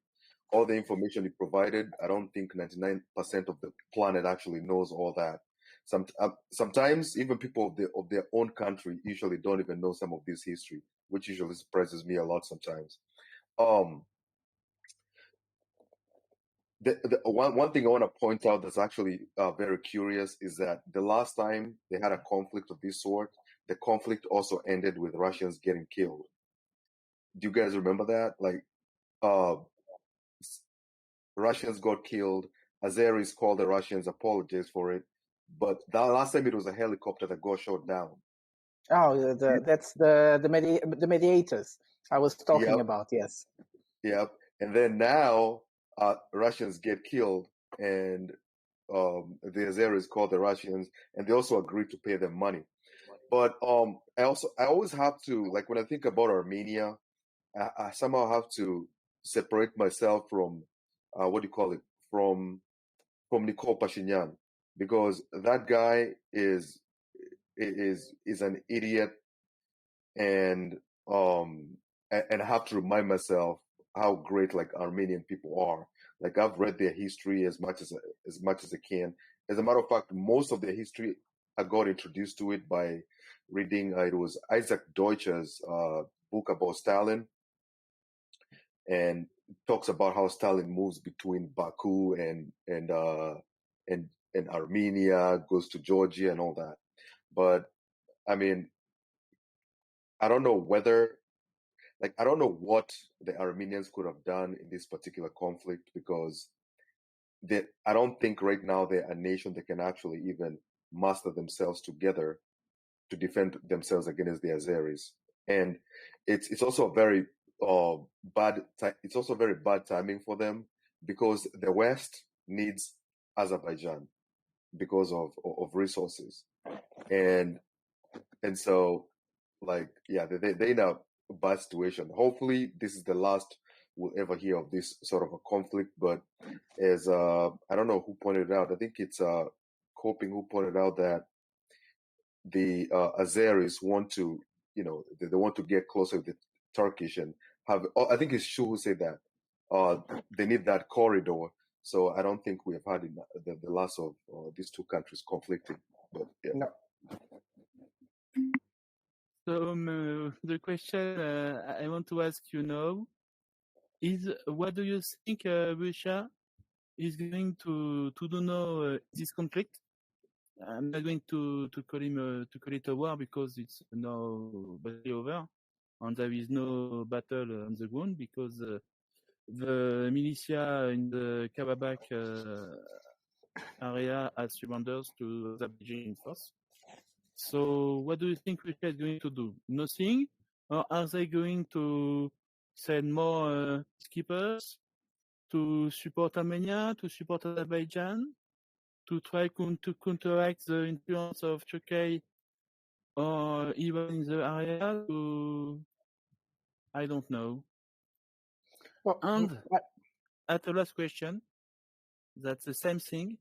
all the information you provided, I don't think 99% of the planet actually knows all that. Sometimes even people of their own country usually don't even know some of this history, which usually surprises me a lot sometimes. The one thing I want to point out that's actually very curious is that the last time they had a conflict of this sort, the conflict also ended with Russians getting killed. Do you guys remember that? Like, Russians got killed. Azeris called the Russians, apologized for it. But that last time it was a helicopter that got shot down. Oh, that's the mediators I was talking about, yes. Yep. And then now Russians get killed, and the Azeris called the Russians, and they also agreed to pay them money. But I always have to, like, when I think about Armenia, I somehow have to separate myself from from Nikol Pashinyan, because that guy is an idiot, and I have to remind myself how great, like, Armenian people are. Like, I've read their history as much as I can. As a matter of fact, most of their history I got introduced to it by reading it was Isaac Deutscher's book about Stalin, and talks about how Stalin moves between Baku and Armenia, goes to Georgia and all that. But I mean, I don't know what the Armenians could have done in this particular conflict, because I don't think right now they're a nation that can actually even muster themselves together to defend themselves against the Azeris. And it's also a very it's also very bad timing for them, because the West needs Azerbaijan because of resources, and so, like, yeah, they're in a bad situation. Hopefully this is the last we'll ever hear of this sort of a conflict. But as I don't know who pointed it out, I think it's Coping who pointed out that the Azeris want to, they want to get closer with the Turkish and have, I think it's Shu who said that they need that corridor. So I don't think we have had the last of these two countries conflicting. But yeah. No. So the question I want to ask you now is, what do you think Russia is going to do now this conflict? I'm not going to call it a war, because it's now basically over, and there is no battle on the ground, because the militia in the Karabakh area has surrendered to the Azerbaijani force. So what do you think Russia is going to do? Nothing? Or are they going to send more skippers to support Armenia, to support Azerbaijan, to try to counteract the influence of Turkey or even in the area? I don't know. Well, and at the last question, that's the same thing.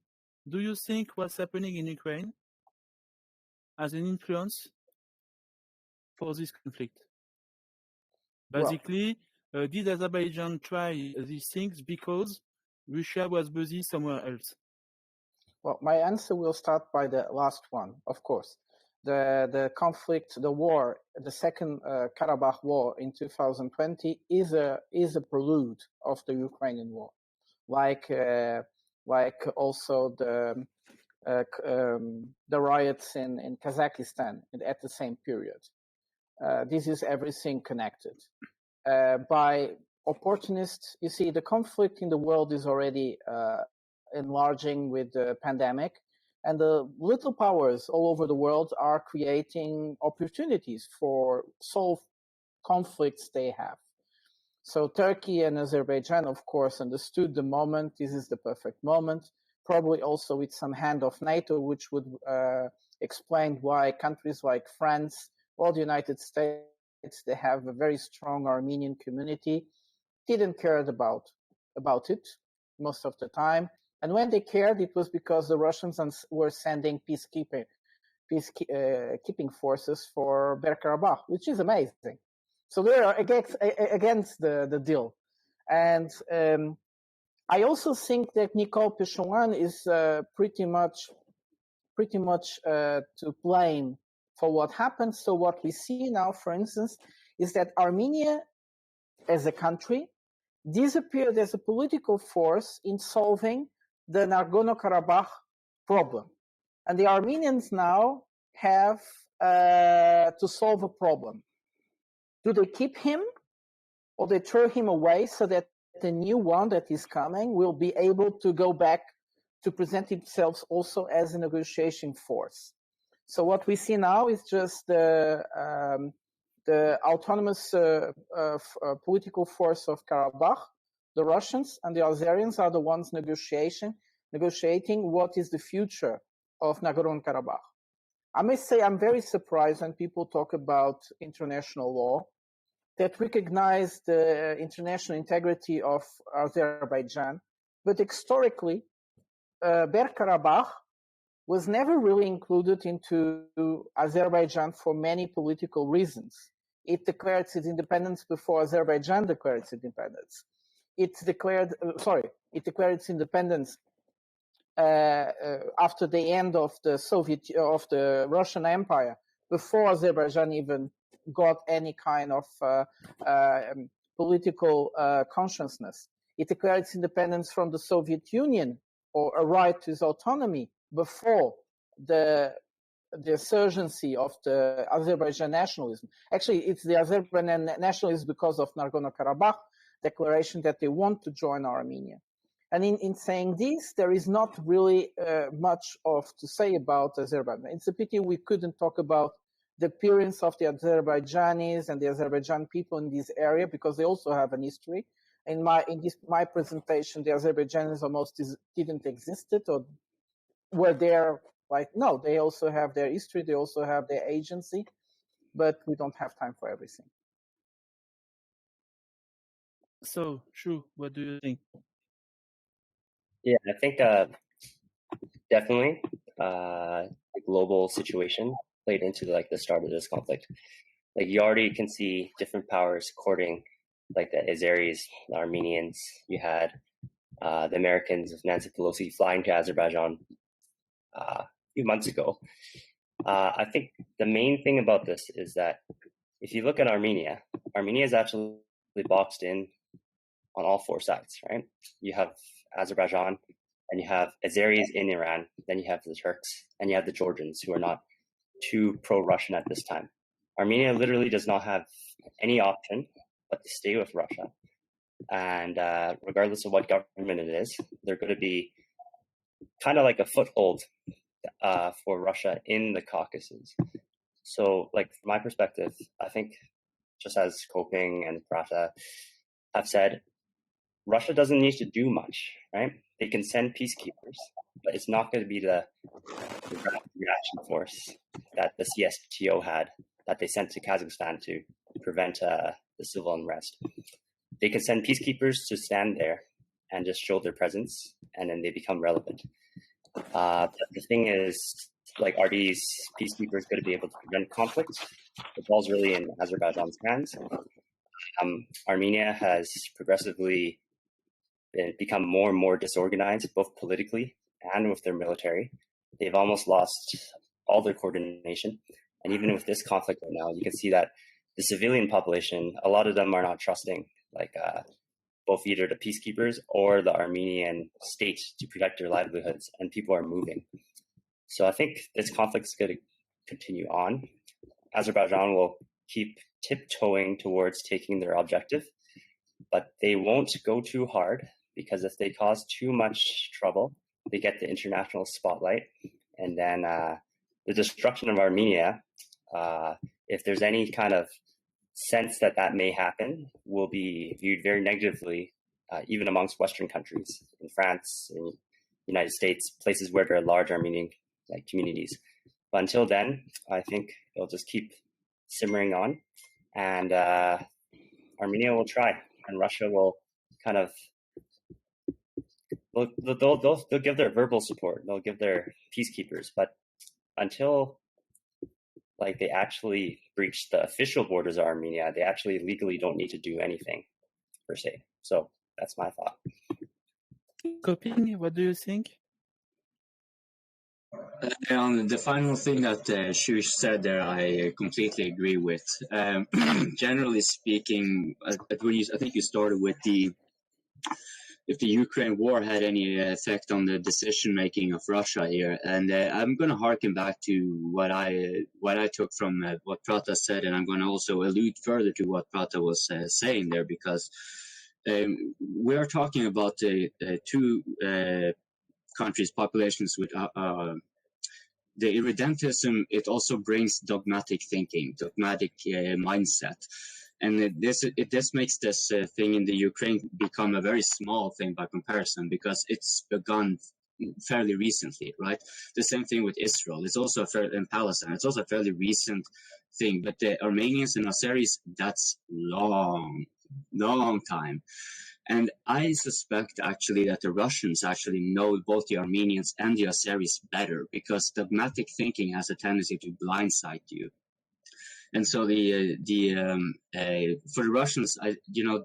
Do you think what's happening in Ukraine has an influence for this conflict? Basically, did Azerbaijan try these things because Russia was busy somewhere else? Well, my answer will start by the last one, of course. The conflict, the war, the second Karabakh war in 2020 is a prelude of the Ukrainian war, like also the riots in Kazakhstan at the same period. This is everything connected. By opportunists, you see, the conflict in the world is already enlarging with the pandemic, and the little powers all over the world are creating opportunities for solve conflicts they have. So Turkey and Azerbaijan, of course, understood the moment. This is the perfect moment, probably also with some hand of NATO, which would explain why countries like France or the United States, they have a very strong Armenian community, didn't care about it most of the time. And when they cared, it was because the Russians were sending peacekeeping forces for Karabakh, which is amazing. So they are against the deal. And I also think that Nicole Pechoan is pretty much to blame for what happened. So what we see now, for instance, is that Armenia as a country disappeared as a political force in solving the Nagorno-Karabakh problem. And the Armenians now have to solve a problem. Do they keep him or they throw him away so that the new one that is coming will be able to go back to present himself also as a negotiation force? So what we see now is just the autonomous political force of Karabakh. The Russians and the Azerians are the ones negotiating what is the future of Nagorno-Karabakh. I must say I'm very surprised when people talk about international law that recognize the international integrity of Azerbaijan, but historically, Karabakh was never really included into Azerbaijan for many political reasons. It declared its independence before Azerbaijan declared its independence. It declared its independence after the end of the Russian Empire, before Azerbaijan even got any kind of political consciousness. It declared its independence from the Soviet Union, or a right to its autonomy, before the insurgency of the Azerbaijan nationalism. Actually, it's the Azerbaijan nationalism because of Nagorno-Karabakh declaration that they want to join Armenia. And in saying this, there is not really much to say about Azerbaijan. It's a pity we couldn't talk about the appearance of the Azerbaijanis and the Azerbaijan people in this area, because they also have an history. In my presentation, the Azerbaijanis almost didn't existed, or were there. No, they also have their history, they also have their agency, but we don't have time for everything. So, Shu, what do you think? Yeah, I think definitely the global situation played into the start of this conflict. You already can see different powers courting, the Azeris, the Armenians. You had the Americans with Nancy Pelosi flying to Azerbaijan a few months ago. I think the main thing about this is that if you look at Armenia is actually boxed in on all four sides, right? You have Azerbaijan, and you have Azeris in Iran, then you have the Turks, and you have the Georgians, who are not too pro-Russian at this time. Armenia literally does not have any option but to stay with Russia. And regardless of what government it is, they're going to be kind of like a foothold for Russia in the Caucasus. So, like, from my perspective, I think, just as Koping and Prata have said, Russia doesn't need to do much, right? They can send peacekeepers, but it's not going to be the reaction force that the CSTO had, that they sent to Kazakhstan to prevent the civil unrest. They can send peacekeepers to stand there and just show their presence, and then they become relevant. But the thing is, like, are these peacekeepers going to be able to prevent conflict? The ball's really in Azerbaijan's hands. Armenia has progressively become more and more disorganized, both politically and with their military. They've almost lost all their coordination. And even with this conflict right now, you can see that the civilian population, a lot of them are not trusting, like, both either the peacekeepers or the Armenian state to protect their livelihoods, and people are moving. So I think this conflict is going to continue on. Azerbaijan will keep tiptoeing towards taking their objective, but they won't go too hard, because if they cause too much trouble, they get the international spotlight. And then the destruction of Armenia, if there's any kind of sense that that may happen, will be viewed very negatively, even amongst Western countries, in France, in the United States, places where there are large Armenian communities. But until then, I think it'll just keep simmering on, and Armenia will try, and Russia will kind of, they'll give their verbal support, they'll give their peacekeepers, but until, like, they actually breach the official borders of Armenia, they actually legally don't need to do anything, per se. So that's my thought. Koping, what do you think? The final thing that Shush said there, I completely agree with. Generally speaking, I think you started with if the Ukraine war had any effect on the decision-making of Russia here. And I'm going to harken back to what I took from what Prata said, and I'm going to also allude further to what Prata was saying there, because we are talking about two countries, populations with the Irredentism. It also brings dogmatic thinking, dogmatic mindset. And this makes this thing in the Ukraine become a very small thing by comparison, because it's begun fairly recently, right? The same thing with Israel. It's also in Palestine. It's also a fairly recent thing. But the Armenians and Azeris, that's long time. And I suspect actually that the Russians actually know both the Armenians and the Azeris better, because dogmatic thinking has a tendency to blindside you. And so for the Russians,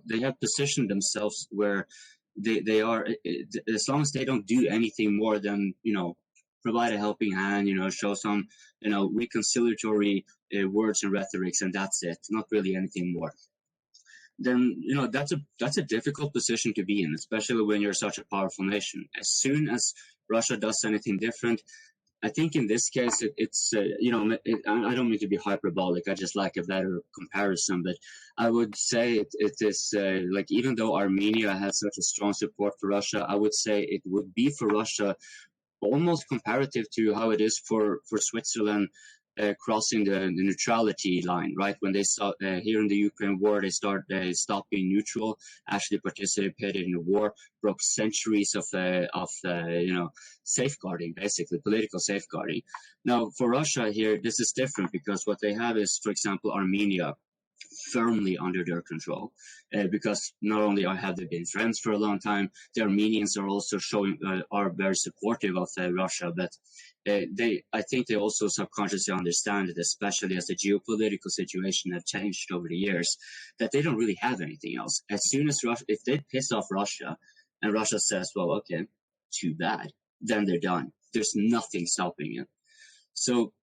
they have positioned themselves where they are, as long as they don't do anything more than, provide a helping hand, show some, reconciliatory words and rhetorics, and that's it, not really anything more. Then, that's a difficult position to be in, especially when you're such a powerful nation. As soon as Russia does anything different, I think in this case, it's I don't mean to be hyperbolic. I just like a better comparison. But I would say it is even though Armenia has such a strong support for Russia, I would say it would be for Russia almost comparative to how it is for Switzerland crossing the neutrality line, right? When they saw here in the Ukraine war, they stopped being neutral, actually participated in the war, broke centuries of safeguarding, basically political safeguarding. Now for Russia here, this is different, because what they have is, for example, Armenia firmly under their control, because not only have they been friends for a long time, the Armenians are also are very supportive of Russia, but I think they also subconsciously understand it, especially as the geopolitical situation has changed over the years, that they don't really have anything else. As soon as if they piss off Russia, and Russia says, well, okay, too bad, then they're done. There's nothing stopping it. So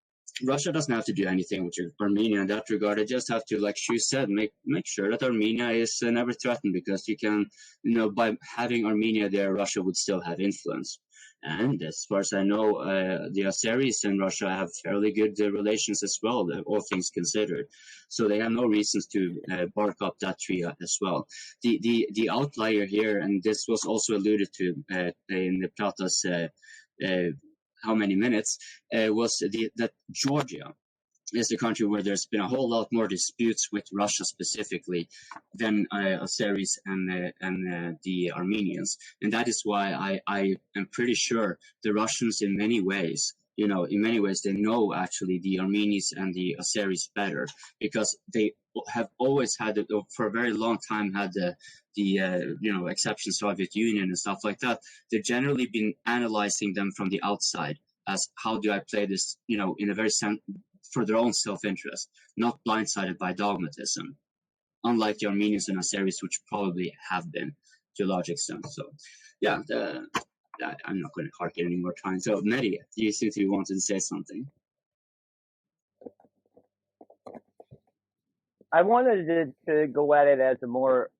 Russia doesn't have to do anything with Armenia in that regard. They just have to, like Shu said, make sure that Armenia is never threatened, because you can, by having Armenia there, Russia would still have influence. And as far as I know, the Azeris and Russia have fairly good relations as well, all things considered. So they have no reasons to bark up that tree as well. The outlier here, and this was also alluded to in the Prata's how many minutes, was that Georgia is the country where there's been a whole lot more disputes with Russia specifically than Azeris and the Armenians. And that is why I am pretty sure the Russians in many ways, they know actually the Armenians and the Azeris better, because they have always had, for a very long time, had the exception Soviet Union and stuff like that. They've generally been analyzing them from the outside as, how do I play this, in a very for their own self-interest, not blindsided by dogmatism, unlike the Armenians and Azeris, which probably have been to a large extent. So, yeah, I'm not going to hark it any more time. So, Meddy, you seem to be wanting to say something. I wanted to go at it as a more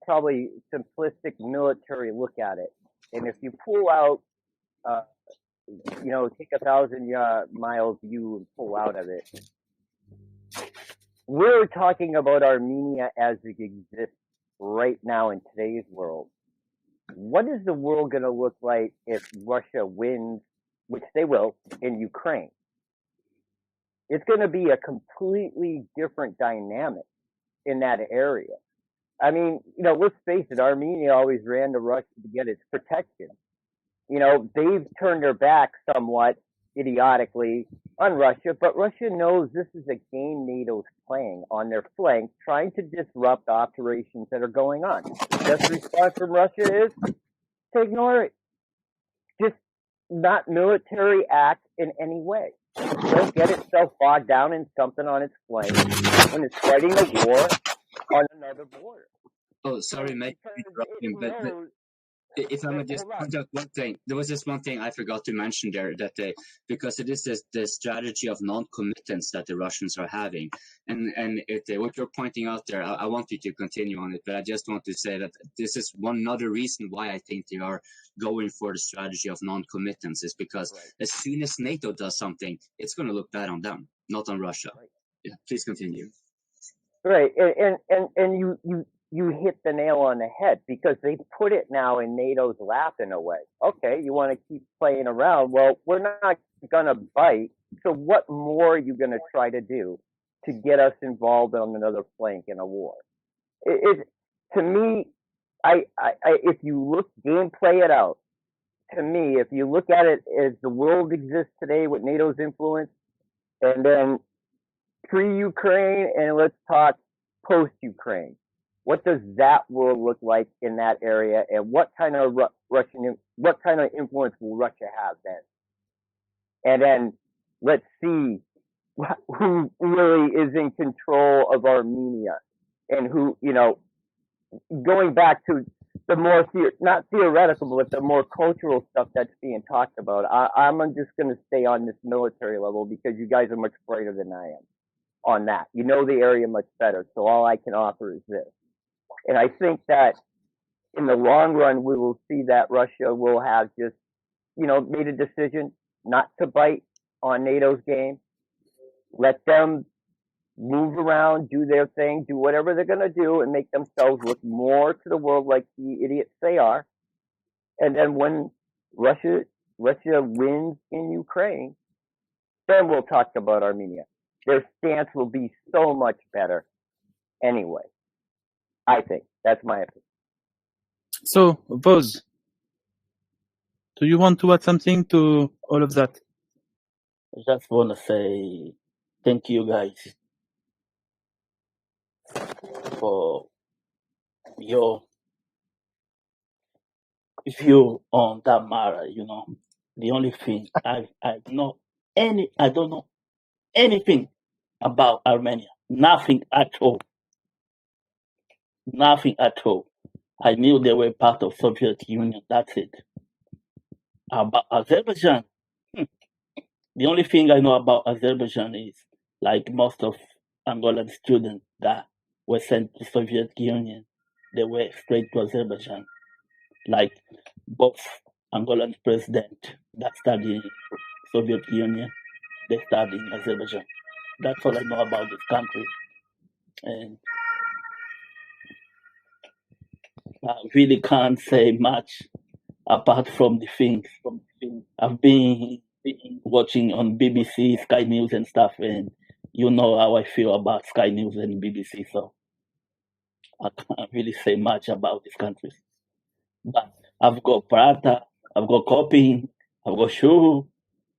probably simplistic military look at it. And if you pull out, take 1,000 miles view and pull out of it, we're talking about Armenia as it exists right now in today's world. What is the world going to look like if Russia wins, which they will, in Ukraine? It's going to be a completely different dynamic in that area. I mean, let's face it, Armenia always ran to Russia to get its protection. They've turned their back somewhat idiotically on Russia, but Russia knows this is a game NATO's playing on their flank, trying to disrupt operations that are going on. The best response from Russia is to ignore it. Just not military act in any way. Don't get itself bogged down in something on its flank when it's fighting a war on another border. Oh, sorry, mate, but if I may just point out one thing, there was just one thing I forgot to mention there, that because it is the strategy of non-committance that the Russians are having, and what you're pointing out there, I want you to continue on it, but I just want to say that this is one other reason why I think they are going for the strategy of non-committance, is because as soon as NATO does something, it's going to look bad on them, not on Russia. Right. Yeah, please continue. Right, and you hit the nail on the head, because they put it now in NATO's lap in a way. Okay, you want to keep playing around. Well, we're not going to bite. So what more are you going to try to do to get us involved on another flank in a war? To me, if you play it out, to me, if you look at it as the world exists today with NATO's influence, and then pre-Ukraine, and let's talk post-Ukraine. What does that world look like in that area, and what kind of influence will Russia have then? And then let's see who really is in control of Armenia, and who, going back to the more not theoretical, but the more cultural stuff that's being talked about. I'm just going to stay on this military level, because you guys are much brighter than I am on that. You know the area much better, so all I can offer is this. And I think that in the long run, we will see that Russia will have just, made a decision not to bite on NATO's game. Let them move around, do their thing, do whatever they're going to do, and make themselves look more to the world like the idiots they are. And then when Russia wins in Ukraine, then we'll talk about Armenia. Their stance will be so much better anyway. I think that's my opinion. So, Voz, do you want to add something to all of that? I just want to say thank you guys for your view on that matter. The only thing I don't know anything about Armenia. Nothing at all. Nothing at all. I knew they were part of Soviet Union. That's it. About Azerbaijan, the only thing I know about Azerbaijan is, like most of Angolan students that were sent to Soviet Union, they were straight to Azerbaijan. Like both Angolan president that studied in Soviet Union, they studied in Azerbaijan. That's all I know about this country. And I really can't say much apart from the things. I've been watching on BBC, Sky News and stuff, and you know how I feel about Sky News and BBC, so I can't really say much about these countries. But I've got Prata, I've got Coping, I've got Shu,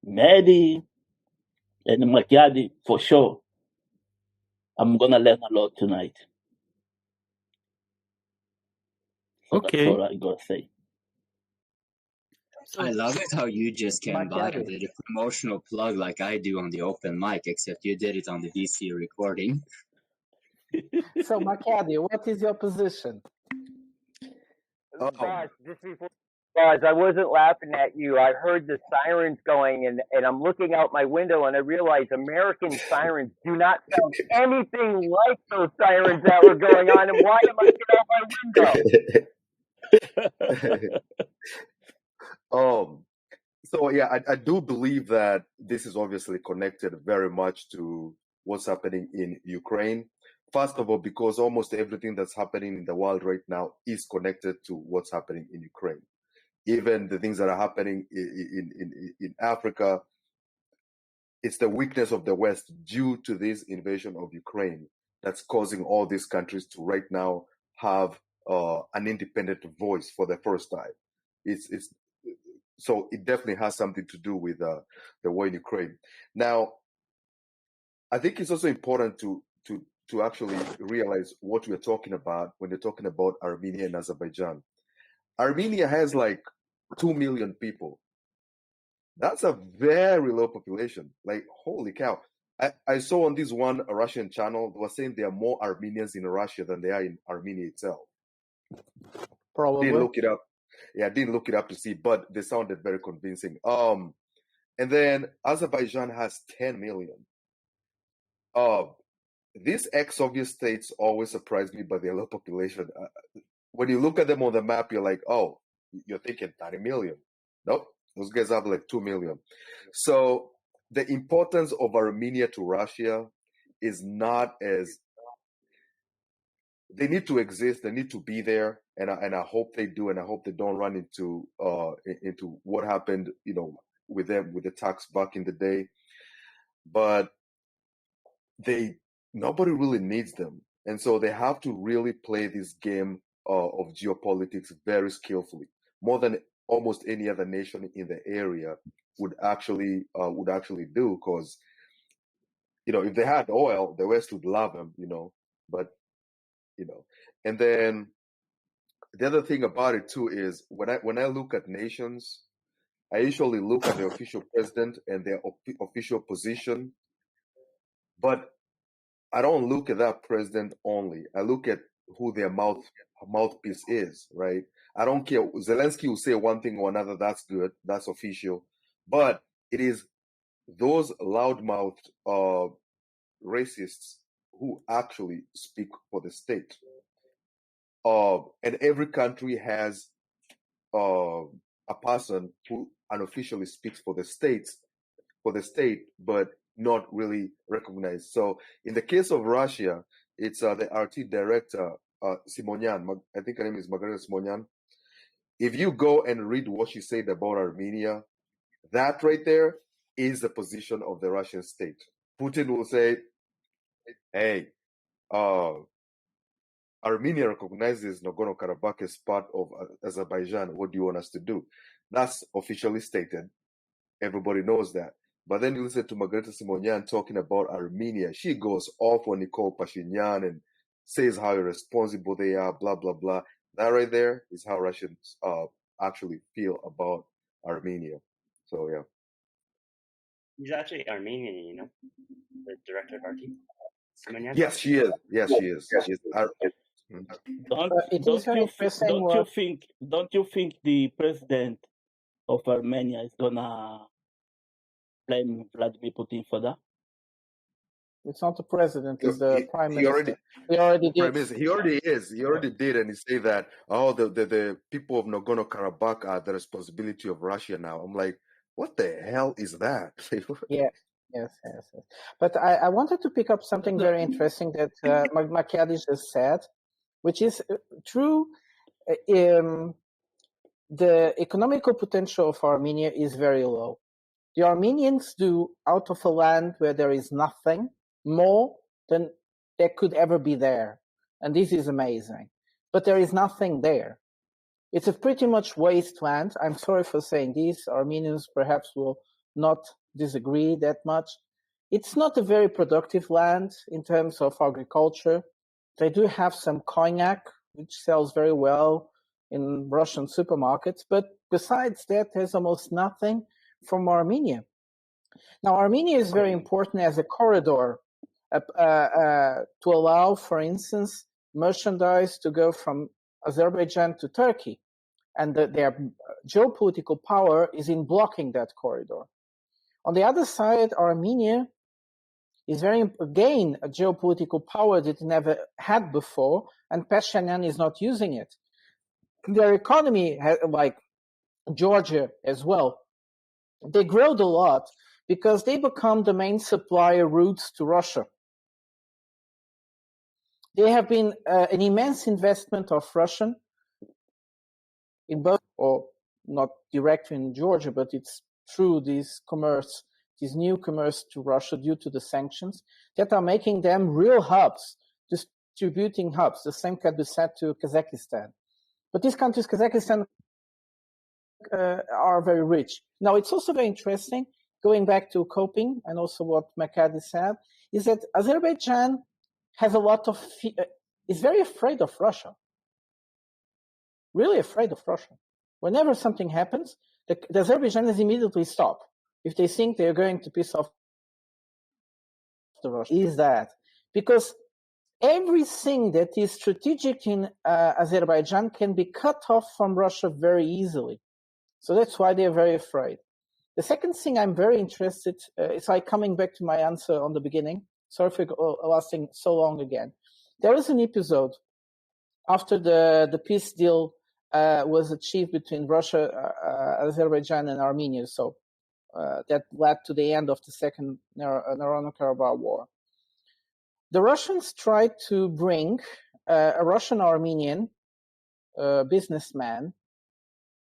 Meddy, and Makadi for sure. I'm gonna learn a lot tonight. So that's Okay. all I gotta say. I love it how you just came by and Makadi. did a promotional plug like I do on the open mic, except you did it on the VC recording. So, Makadi, what is your position? Guys, just before, guys, I wasn't laughing at you. I heard the sirens going, and I'm looking out my window, and I realize American sirens do not sound anything like those sirens that were going on. And why am I looking out my window? So yeah, I do believe that this is obviously connected very much to what's happening in Ukraine. First of all, because almost everything that's happening in the world right now is connected to what's happening in Ukraine. Even the things that are happening in Africa, it's the weakness of the West due to this invasion of Ukraine that's causing all these countries to right now have an independent voice for the first time. So it definitely has something to do with the war in Ukraine. Now, I think it's also important to actually realize what we're talking about when you're talking about Armenia and Azerbaijan. Armenia has like 2 million people. That's a very low population. Like, holy cow. I saw on this one Russian channel, they were saying there are more Armenians in Russia than there are in Armenia itself. Probably. Didn't look it up. Yeah, I didn't look it up to see, but they sounded very convincing. And then Azerbaijan has 10 million. These ex-Soviet states always surprise me by their low population. When you look at them on the map, you're like, oh, you're thinking 30 million. Nope, those guys have like 2 million. So the importance of Armenia to Russia is not as... They need to exist. They need to be there, and I hope they do, and I hope they don't run into what happened, with them with the Turks back in the day. But nobody really needs them, and so they have to really play this game of geopolitics very skillfully, more than almost any other nation in the area would actually do. Because if they had oil, the West would love them, but. And then the other thing about it too is when I look at nations, I usually look at the official president and their official position, but I don't look at that president only. I look at who their mouthpiece is, right? I don't care. Zelensky will say one thing or another. That's good. That's official. But it is those loudmouthed racists who actually speak for the state. And every country has a person who unofficially speaks for the state, but not really recognized. So in the case of Russia, it's the RT director, Simonyan. I think her name is Margarita Simonyan. If you go and read what she said about Armenia, that right there is the position of the Russian state. Putin will say, hey, Armenia recognizes Nagorno-Karabakh as part of Azerbaijan. What do you want us to do? That's officially stated. Everybody knows that. But then you listen to Margarita Simonyan talking about Armenia. She goes off on Nicole Pashinyan and says how irresponsible they are, blah, blah, blah. That right there is how Russians actually feel about Armenia. So, yeah. He's actually Armenian, the director of RT. Simonyan? Yes, she is. Yes, she is. Don't you think the president of Armenia is gonna blame Vladimir Putin for that? It's not the president; it's the prime minister. He already did. He already is. He already did, and he said that the people of Nagorno-Karabakh are the responsibility of Russia now. I'm like, what the hell is that? Yes. But I wanted to pick up something very interesting that Makadi just said, which is true. The economical potential of Armenia is very low. The Armenians do out of a land where there is nothing more than there could ever be there. And this is amazing. But there is nothing there. It's a pretty much wasteland. I'm sorry for saying this. Armenians perhaps will not disagree that much. It's not a very productive land in terms of agriculture. They do have some cognac, which sells very well in Russian supermarkets. But besides that, there's almost nothing from Armenia. Now, Armenia is very important as a corridor to allow, for instance, merchandise to go from Azerbaijan to Turkey. And their geopolitical power is in blocking that corridor. On the other side, Armenia is again, a geopolitical power that it never had before, and Pashinyan is not using it. Their economy, like Georgia as well, they growed a lot because they become the main supplier routes to Russia. There have been an immense investment of Russian in both, or not directly in Georgia, but it's through this commerce, this new commerce to Russia due to the sanctions that are making them real hubs, distributing hubs. The same can be said to Kazakhstan. But these countries, Kazakhstan, are very rich. Now, it's also very interesting, going back to coping and also what Makadi said, is that Azerbaijan has a lot of, is very afraid of Russia. Really afraid of Russia. Whenever something happens, the Azerbaijanis immediately stop. If they think they're going to piss off the Russians, is that because everything that is strategic in Azerbaijan can be cut off from Russia very easily. So that's why they're very afraid. The second thing I'm very interested, is like coming back to my answer on the beginning. Sorry for lasting so long again. There was an episode after the peace deal was achieved between Russia, Azerbaijan, and Armenia. So that led to the end of the Second Nagorno-Karabakh War. The Russians tried to bring a Russian-Armenian businessman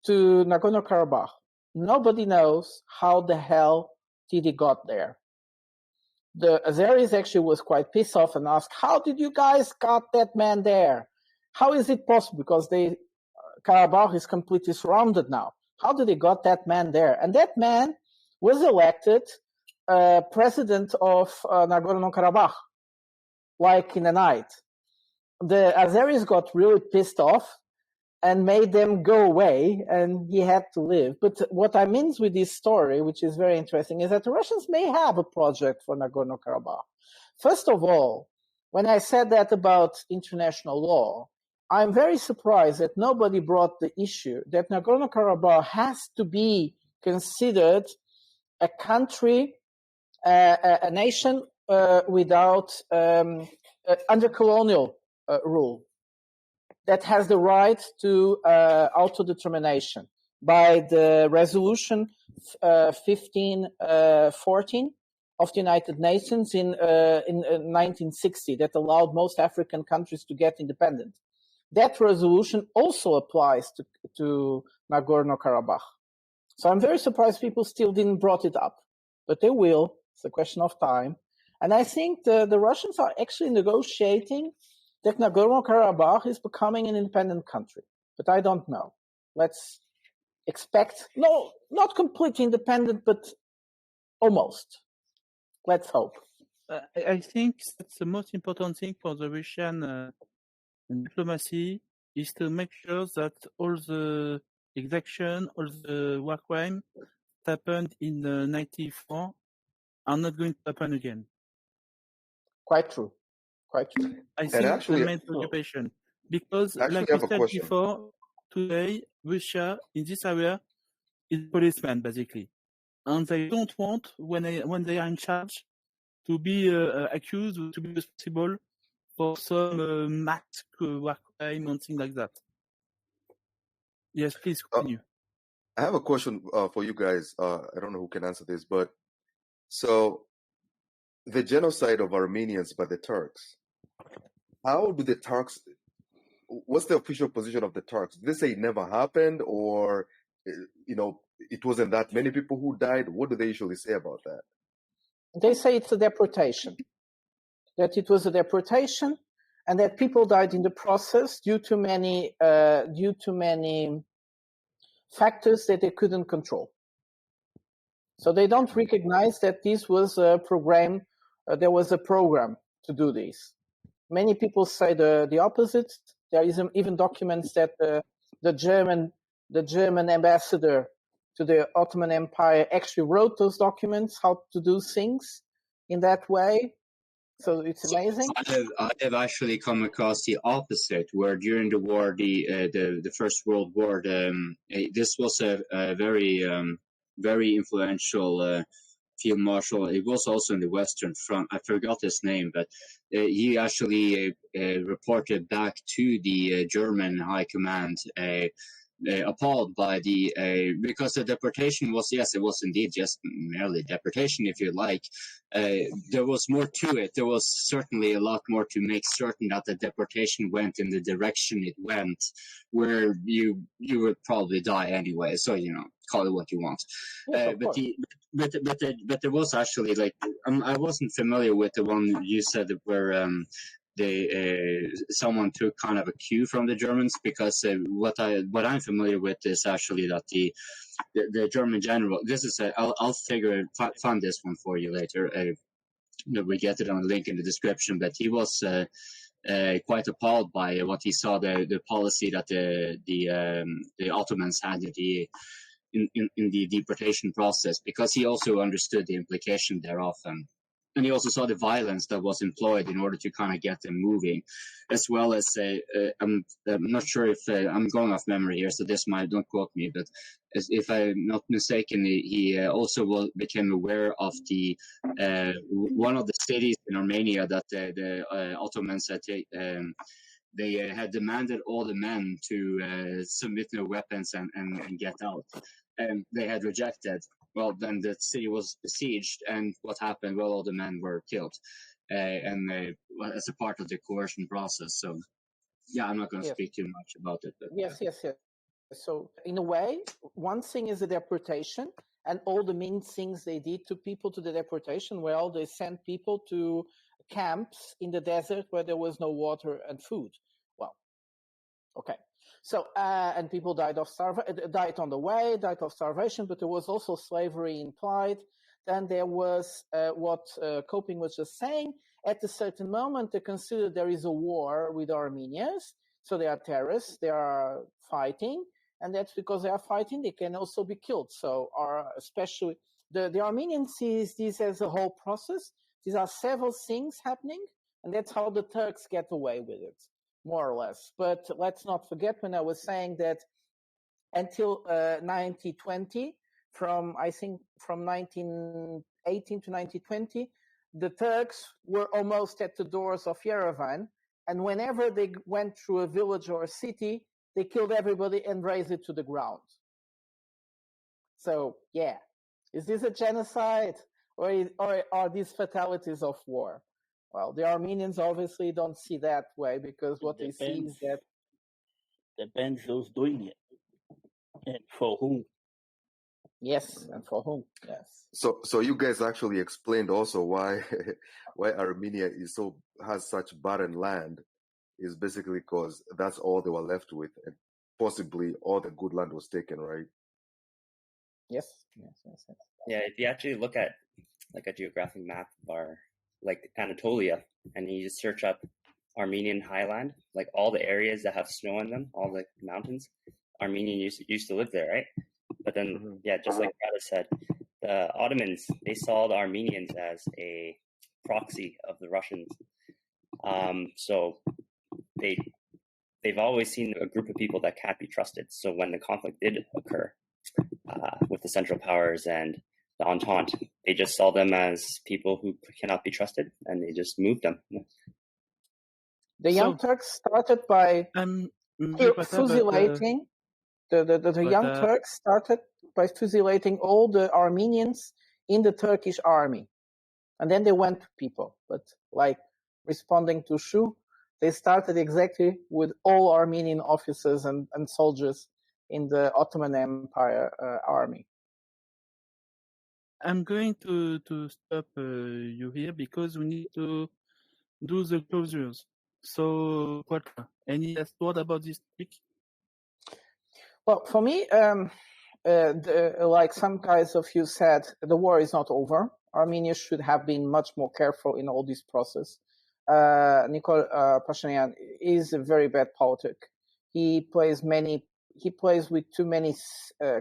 to Nagorno-Karabakh. Nobody knows how the hell did he got there. The Azeris actually was quite pissed off and asked, how did you guys got that man there? How is it possible? Because Karabakh is completely surrounded now. How did they got that man there? And that man was elected president of Nagorno-Karabakh, like in the night. The Azeris got really pissed off and made them go away, and he had to live. But what I mean with this story, which is very interesting, is that the Russians may have a project for Nagorno-Karabakh. First of all, when I said that about international law, I'm very surprised that nobody brought the issue that Nagorno-Karabakh has to be considered a country, a nation without under colonial rule, that has the right to autodetermination by the resolution 1514 of the United Nations in 1960 that allowed most African countries to get independent. That resolution also applies to Nagorno-Karabakh. So I'm very surprised people still didn't brought it up, but they will. It's a question of time. And I think the Russians are actually negotiating that Nagorno-Karabakh is becoming an independent country. But I don't know. Let's expect, no, not completely independent, but almost. Let's hope. I think that's the most important thing for the Russian diplomacy is to make sure that all the exaction, all the war crime that happened in 1994 are not going to happen again. Quite true. Quite true. I think actually, the main preoccupation, because like have we a said question. before, today Russia in this area is policeman basically, and they don't want when they are in charge to be accused, to be responsible for some mass war crime and things like that. Yes, please continue. I have a question for you guys. I don't know who can answer this, but so the genocide of Armenians by the Turks, how do the Turks, what's the official position of the Turks? Did they say it never happened, or, it wasn't that many people who died? What do they usually say about that? They say it's a deportation, that it was a deportation, and that people died in the process due to many factors that they couldn't control. So they don't recognize that this was a program. There was a program to do this. Many people say the opposite. There is even documents that the German ambassador to the Ottoman Empire actually wrote those documents, how to do things in that way. So it's amazing. I have actually come across the opposite, where during the war, the First World War, this was a very influential field marshal. It was also in the Western Front. I forgot his name, but he actually reported back to the German High Command, appalled by because the deportation was, yes, it was indeed just merely deportation, if you like. There was more to it. There was certainly a lot more to make certain that the deportation went in the direction it went, where you would probably die anyway. So, call it what you want. Yes, but there was actually, like, I wasn't familiar with the one you said where someone took kind of a cue from the Germans, because what I'm familiar with is actually that the German general. This is I'll find this one for you later. We get it on a link in the description. But he was quite appalled by what he saw the policy that the Ottomans had in the deportation process, because he also understood the implication thereof. And he also saw the violence that was employed in order to kind of get them moving, as well as I'm not sure if I'm going off memory here, so don't quote me, but if I'm not mistaken, he also became aware of the one of the cities in Armenia that the Ottomans had they had demanded all the men to submit their weapons and get out, and they had rejected. Well, then the city was besieged, and what happened? Well, all the men were killed, and as a part of the coercion process. So, yeah, I'm not going to speak too much about it. But, yes. So, in a way, one thing is the deportation, and all the mean things they did to people to the deportation. Well, they sent people to camps in the desert where there was no water and food. Well, okay. So, and people died on the way, died of starvation, but there was also slavery implied. Then there was what Coping was just saying. At a certain moment, they consider there is a war with Armenians. So they are terrorists, they are fighting. And that's because they are fighting, they can also be killed. So especially the Armenians sees this as a whole process. These are several things happening. And that's how the Turks get away with it, more or less. But let's not forget, when I was saying that until 1920, from 1918 to 1920, the Turks were almost at the doors of Yerevan. And whenever they went through a village or a city, they killed everybody and razed it to the ground. So, yeah. Is this a genocide? Or are these fatalities of war? Well, the Armenians obviously don't see that way, because what they see is that... Depends who's doing it and for whom. Yes, and for whom, yes. So you guys actually explained also why Armenia has such barren land, is basically because that's all they were left with, and possibly all the good land was taken, right? Yes. Yeah, if you actually look at like a geographic map of like Anatolia, and you just search up Armenian highland, like all the areas that have snow in them, all the mountains, Armenians used to live there, right? But then, yeah, just like Prata said, the Ottomans, they saw the Armenians as a proxy of the Russians. So they've always seen a group of people that can't be trusted. So when the conflict did occur with the Central Powers and the Entente, they just saw them as people who cannot be trusted, and they just moved them. The Young Turks started by fusilating. The Young Turks started by fusilating all the Armenians in the Turkish army. And then they went to people. But like responding to Shu, they started exactly with all Armenian officers and soldiers in the Ottoman Empire army. I'm going to stop you here because we need to do the closures. So, Prata, any last word about this topic? Well, for me, like some guys of you said, the war is not over. Armenia should have been much more careful in all this process. Nikol Pashinyan is a very bad politic. He plays with too many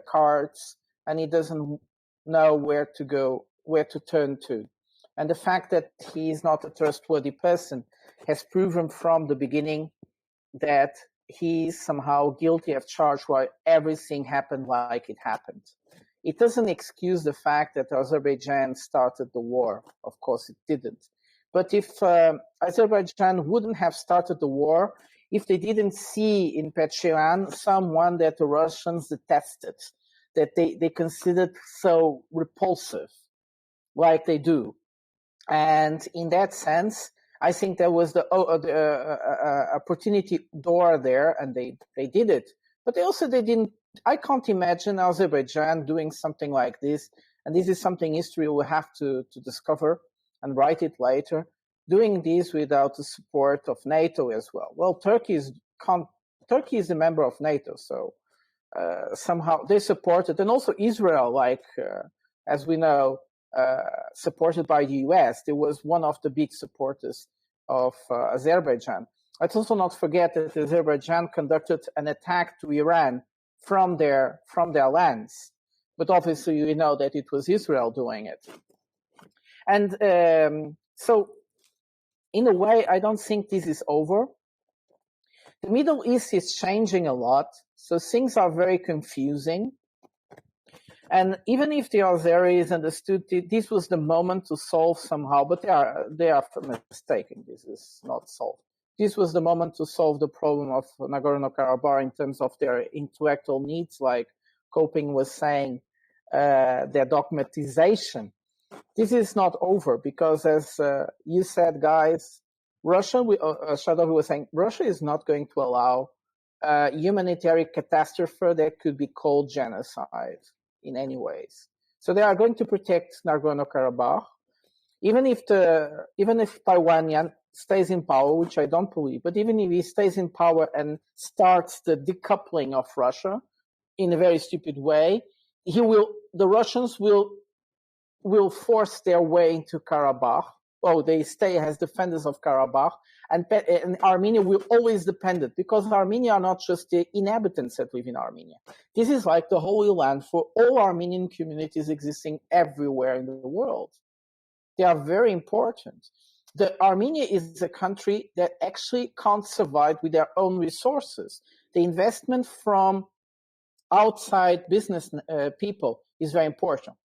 cards, and he doesn't know where to go, where to turn to. And the fact that he is not a trustworthy person has proven from the beginning that he is somehow guilty of charge while everything happened like it happened. It doesn't excuse the fact that Azerbaijan started the war. Of course, it didn't. But if Azerbaijan wouldn't have started the war, if they didn't see in Pashinyan someone that the Russians detested, that they considered so repulsive, like they do. And in that sense, I think there was the opportunity door there, and they did it. But they didn't. I can't imagine Azerbaijan doing something like this, and this is something history will have to discover and write it later, doing this without the support of NATO as well. Well, Turkey is a member of NATO, so somehow they supported, and also Israel, like as we know, supported by the US. There was one of the big supporters of Azerbaijan. Let's also not forget that Azerbaijan conducted an attack to Iran from their lands. But obviously, we know that it was Israel doing it. And so, in a way, I don't think this is over. The Middle East is changing a lot, so things are very confusing. And even if the Azeris understood this was the moment to solve somehow, but they are mistaken. This is not solved. This was the moment to solve the problem of Nagorno-Karabakh in terms of their intellectual needs, like Coping was saying, their dogmatization. This is not over because, as you said, guys, Russia, Shadowi was saying, Russia is not going to allow humanitarian catastrophe that could be called genocide in any ways. So they are going to protect Nagorno-Karabakh, even if Taiwan stays in power, which I don't believe, but even if he stays in power and starts the decoupling of Russia in a very stupid way, the Russians will force their way into Karabakh. Oh, they stay as defenders of Karabakh, and Armenia will always depend it, because Armenia are not just the inhabitants that live in Armenia. This is like the Holy Land for all Armenian communities existing everywhere in the world. They are very important. Armenia is a country that actually can't survive with their own resources. The investment from outside business people is very important.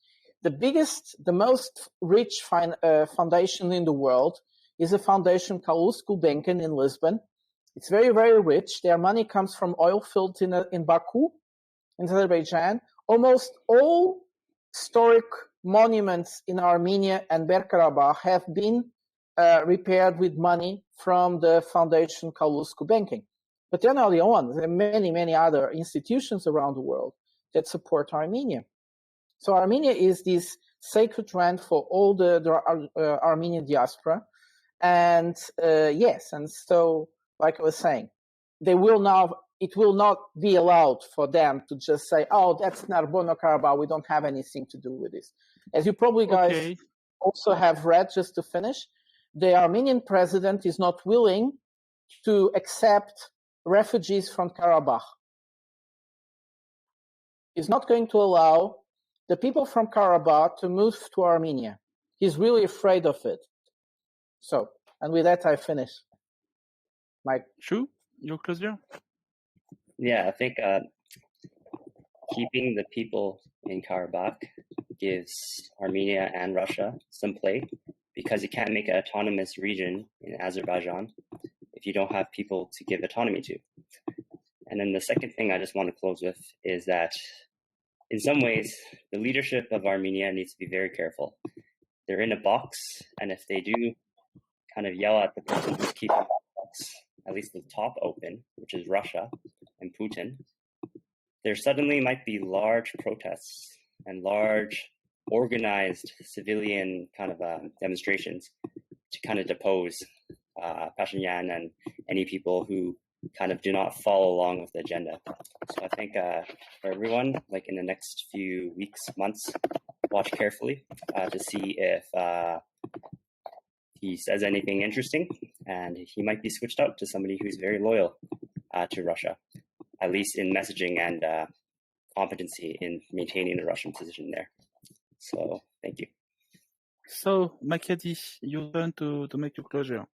The most rich foundation in the world is a foundation called Gulbenkian in Lisbon. It's very, very rich. Their money comes from oil fields in Baku, in Azerbaijan. Almost all historic monuments in Armenia and Karabakh have been repaired with money from the foundation called Gulbenkian. But they're not the only ones. There are many, many other institutions around the world that support Armenia. So Armenia is this sacred land for all the Armenian diaspora. And yes, and so, like I was saying, it will not be allowed for them to just say, oh, that's Nagorno-Karabakh, we don't have anything to do with this. As you probably guys also have read, just to finish, the Armenian president is not willing to accept refugees from Karabakh. He's not going to allow the people from Karabakh to move to Armenia. He's really afraid of it. So, and with that, I finish. Mike. Shu, your closure? Yeah, I think keeping the people in Karabakh gives Armenia and Russia some play, because you can't make an autonomous region in Azerbaijan if you don't have people to give autonomy to. And then the second thing I just want to close with is that in some ways, the leadership of Armenia needs to be very careful. They're in a box, and if they do kind of yell at the person who's keeping the box, at least the top open, which is Russia and Putin, there suddenly might be large protests and large organized civilian kind of demonstrations to kind of depose Pashinyan and any people who kind of do not follow along with the agenda. So I think for everyone, like in the next few weeks, months, watch carefully to see if he says anything interesting, and he might be switched out to somebody who's very loyal to Russia, at least in messaging and competency in maintaining the Russian position there. So thank you. So, Makadi, your turn to make your closure.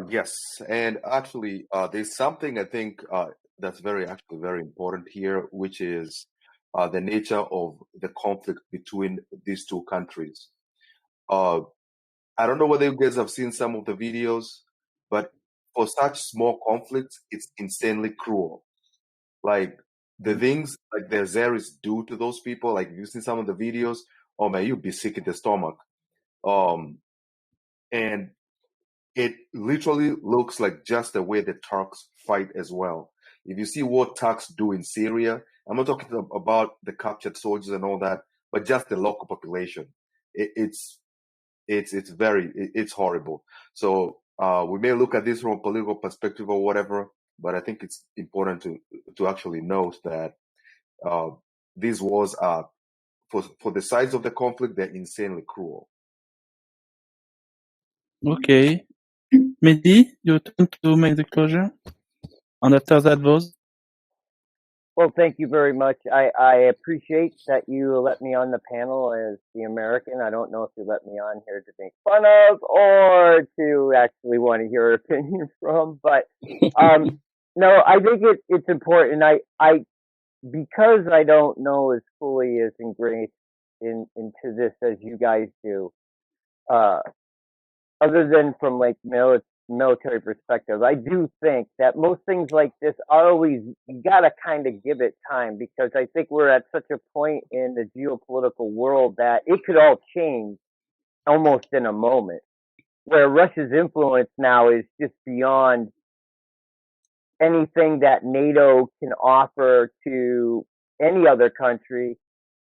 Yes, and actually, there's something I think that's very important here, which is the nature of the conflict between these two countries. I don't know whether you guys have seen some of the videos, but for such small conflicts, it's insanely cruel. Like the things like the Azeris do to those people, like if you've seen some of the videos, oh man, you'd be sick in the stomach. And it literally looks like just the way the Turks fight as well. If you see what Turks do in Syria, I'm not talking about the captured soldiers and all that, but just the local population. It's horrible. So we may look at this from a political perspective or whatever, but I think it's important to actually note that these wars are, for the sides of the conflict, they're insanely cruel. Okay. Meddy, your turn to make the closure. And after that, Voz. Well, thank you very much. I appreciate that you let me on the panel as the American. I don't know if you let me on here to make fun of or to actually want to hear your opinion from, but no, I think it's important. I because I don't know as fully as ingrained into this as you guys do, other than from like military perspective, I do think that most things like this are always, you gotta kind of give it time, because I think we're at such a point in the geopolitical world that it could all change almost in a moment, where Russia's influence now is just beyond anything that NATO can offer to any other country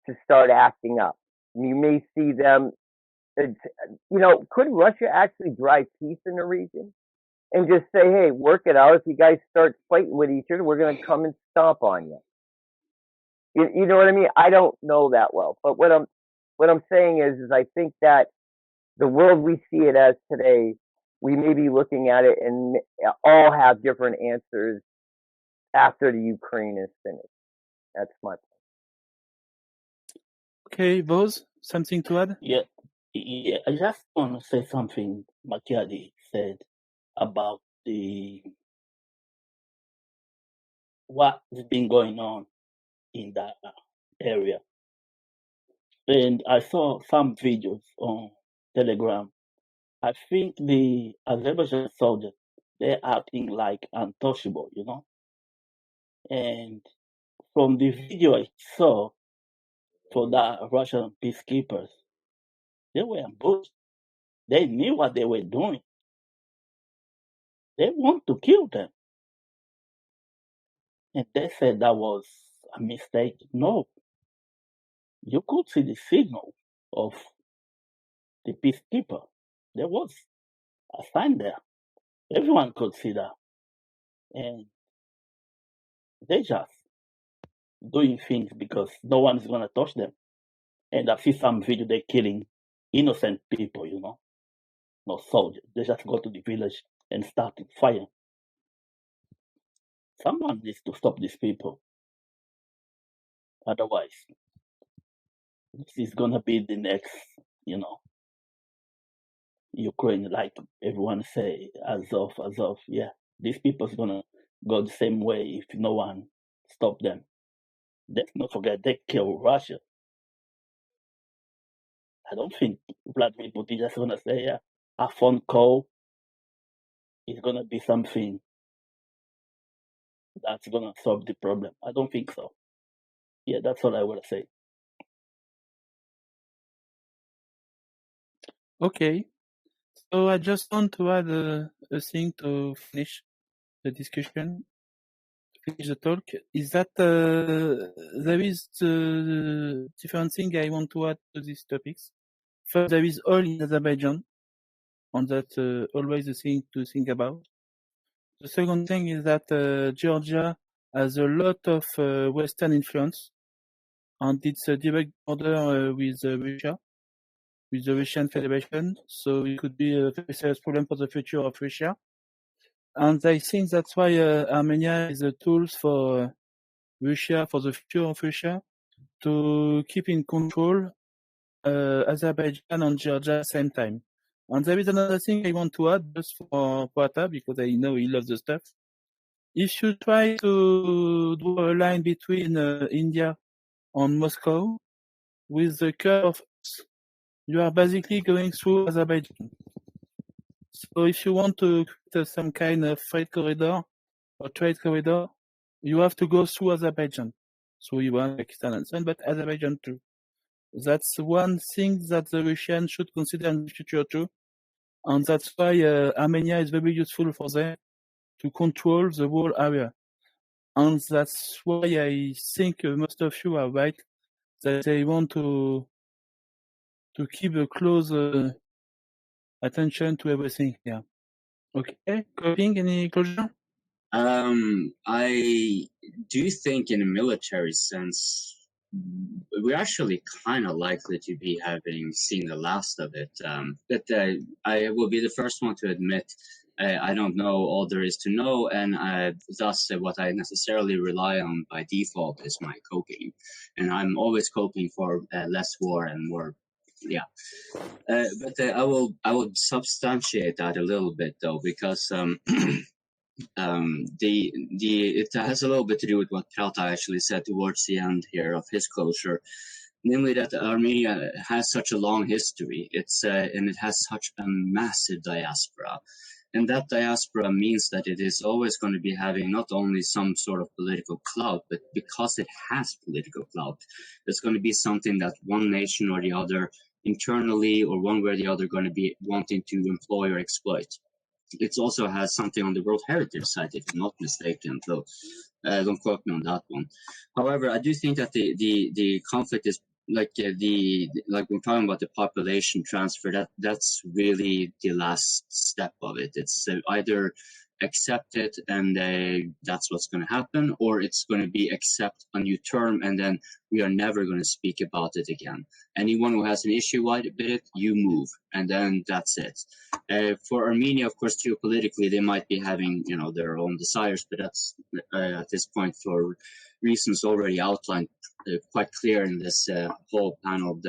to start acting up. You may see them, could Russia actually drive peace in the region and just say, hey, work it out. If you guys start fighting with each other, we're going to come and stomp on you. You know what I mean? I don't know that well, but what I'm saying is I think that the world we see it as today, we may be looking at it and all have different answers after the Ukraine is finished. That's my point. Okay, Voz, something to add? Yeah, I just want to say something Makadi said about what's been going on in that area. And I saw some videos on Telegram. I think the Azerbaijan soldiers, they're acting like untouchable, And from the video I saw for the Russian peacekeepers, they were ambushed. They knew what they were doing. They want to kill them. And they said that was a mistake. No. You could see the signal of the peacekeeper. There was a sign there. Everyone could see that. And they just doing things because no one's going to touch them. And I see some video they're killing innocent people, no soldiers. They just go to the village and start firing. Someone needs to stop these people. Otherwise, this is going to be the next, Ukraine, like everyone say, Azov. Yeah, these people's going to go the same way if no one stop them. Let's not forget they kill Russia. I don't think Vladimir Putin just going to say, yeah, a phone call is going to be something that's going to solve the problem. I don't think so. Yeah, that's all I want to say. Okay. So I just want to add a thing to finish the discussion. finish the talk, is that there is different thing I want to add to these topics. First, there is oil in Azerbaijan, and that's always a thing to think about. The second thing is that Georgia has a lot of Western influence, and it's a direct border with Russia, with the Russian Federation, so it could be a very serious problem for the future of Russia. And I think that's why Armenia is a tool for Russia, for the future of Russia, to keep in control Azerbaijan and Georgia at the same time. And there is another thing I want to add just for Prata, because I know he loves the stuff. If you try to draw a line between India and Moscow, with the curve, you are basically going through Azerbaijan. So if you want to create some kind of freight corridor or trade corridor, you have to go through Azerbaijan. So you want Pakistan and so on, but Azerbaijan too. That's one thing that the Russians should consider in the future too. And that's why Armenia is very useful for them to control the whole area. And that's why I think most of you are right, that they want to keep a close attention to everything here. Okay, Coping, any closure? I do think in a military sense, we're actually kind of likely to be seen the last of it. But I will be the first one to admit I don't know all there is to know, and thus what I necessarily rely on by default is my coping. And I'm always coping for less war and more, yeah. But I will substantiate that a little bit though, because it has a little bit to do with what Prata actually said towards the end here of his closure, namely that Armenia has such a long history. And it has such a massive diaspora. And that diaspora means that it is always going to be having not only some sort of political clout, but because it has political clout, it's going to be something that one nation or the other internally or one way or the other going to be wanting to employ or exploit. It also has something on the World Heritage site, if I'm not mistaken, so don't quote me on that one. However, I do think that the conflict is like we're talking about the population transfer. That's really the last step of it. It's either accept it and that's what's going to happen, or it's going to be accept a new term and then we are never going to speak about it again. Anyone who has an issue with it, you move, and then that's it. For Armenia, of course, geopolitically, they might be having their own desires, but that's at this point for reasons already outlined quite clear in this whole panel.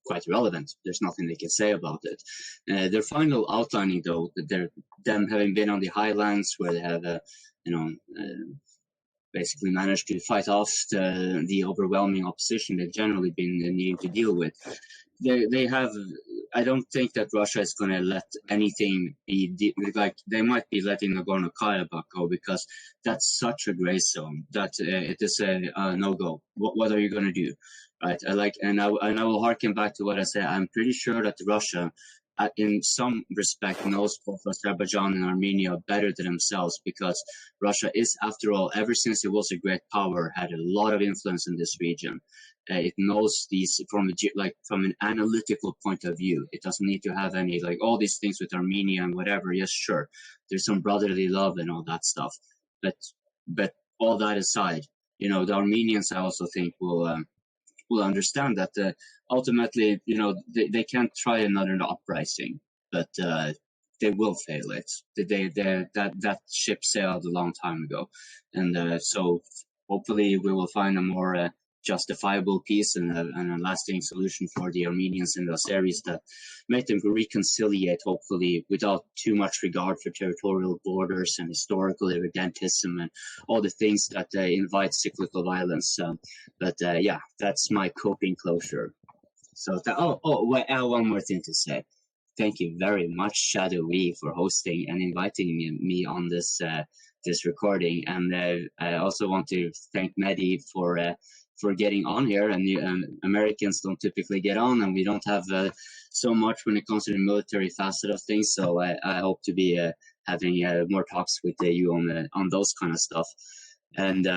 Quite relevant. There's nothing they can say about it. Their final outlining, though, that them having been on the highlands where they have, basically managed to fight off the overwhelming opposition they've generally been needing to deal with. They have. I don't think that Russia is going to let anything be like they might be letting Nagorno-Karabakh go, because that's such a gray zone that it is a no-go. What are you going to do? Right, I will harken back to what I said. I'm pretty sure that Russia, in some respect, knows both Azerbaijan and Armenia better than themselves, because Russia is, after all, ever since it was a great power, had a lot of influence in this region. It knows these from an analytical point of view. It doesn't need to have any all these things with Armenia and whatever. Yes, sure, there's some brotherly love and all that stuff, but all that aside, the Armenians, I also think, will understand that ultimately, they can't try another uprising, but they will fail it. That ship sailed a long time ago, and so hopefully we will find a more justifiable peace and a lasting solution for the Armenians in those areas that make them reconciliate, hopefully, without too much regard for territorial borders and historical irredentism and all the things that invite cyclical violence. But yeah, that's my coping closure. So, one more thing to say. Thank you very much, Shadowi, for hosting and inviting me on this recording. And I also want to thank Meddy for getting on here. And Americans don't typically get on, and we don't have so much when it comes to the military facet of things. So I hope to be having more talks with you on those kind of stuff. And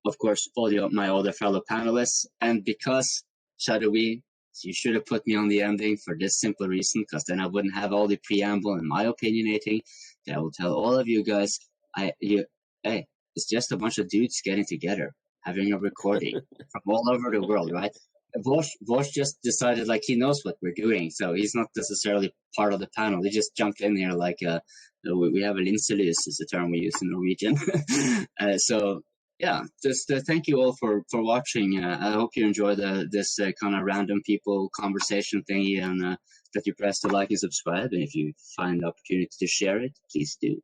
of course, all my other fellow panelists. And because Shadowi, you should have put me on the ending for this simple reason, because then I wouldn't have all the preamble and my opinionating. I will tell all of you guys, hey, it's just a bunch of dudes getting together, having a recording from all over the world, right? Vosh just decided like he knows what we're doing, so he's not necessarily part of the panel. He just jumped in here like we have a linselys is a term we use in Norwegian. So yeah, just thank you all for watching. I hope you enjoy this kind of random people conversation thingy, and that you press the like and subscribe. And if you find the opportunity to share it, please do.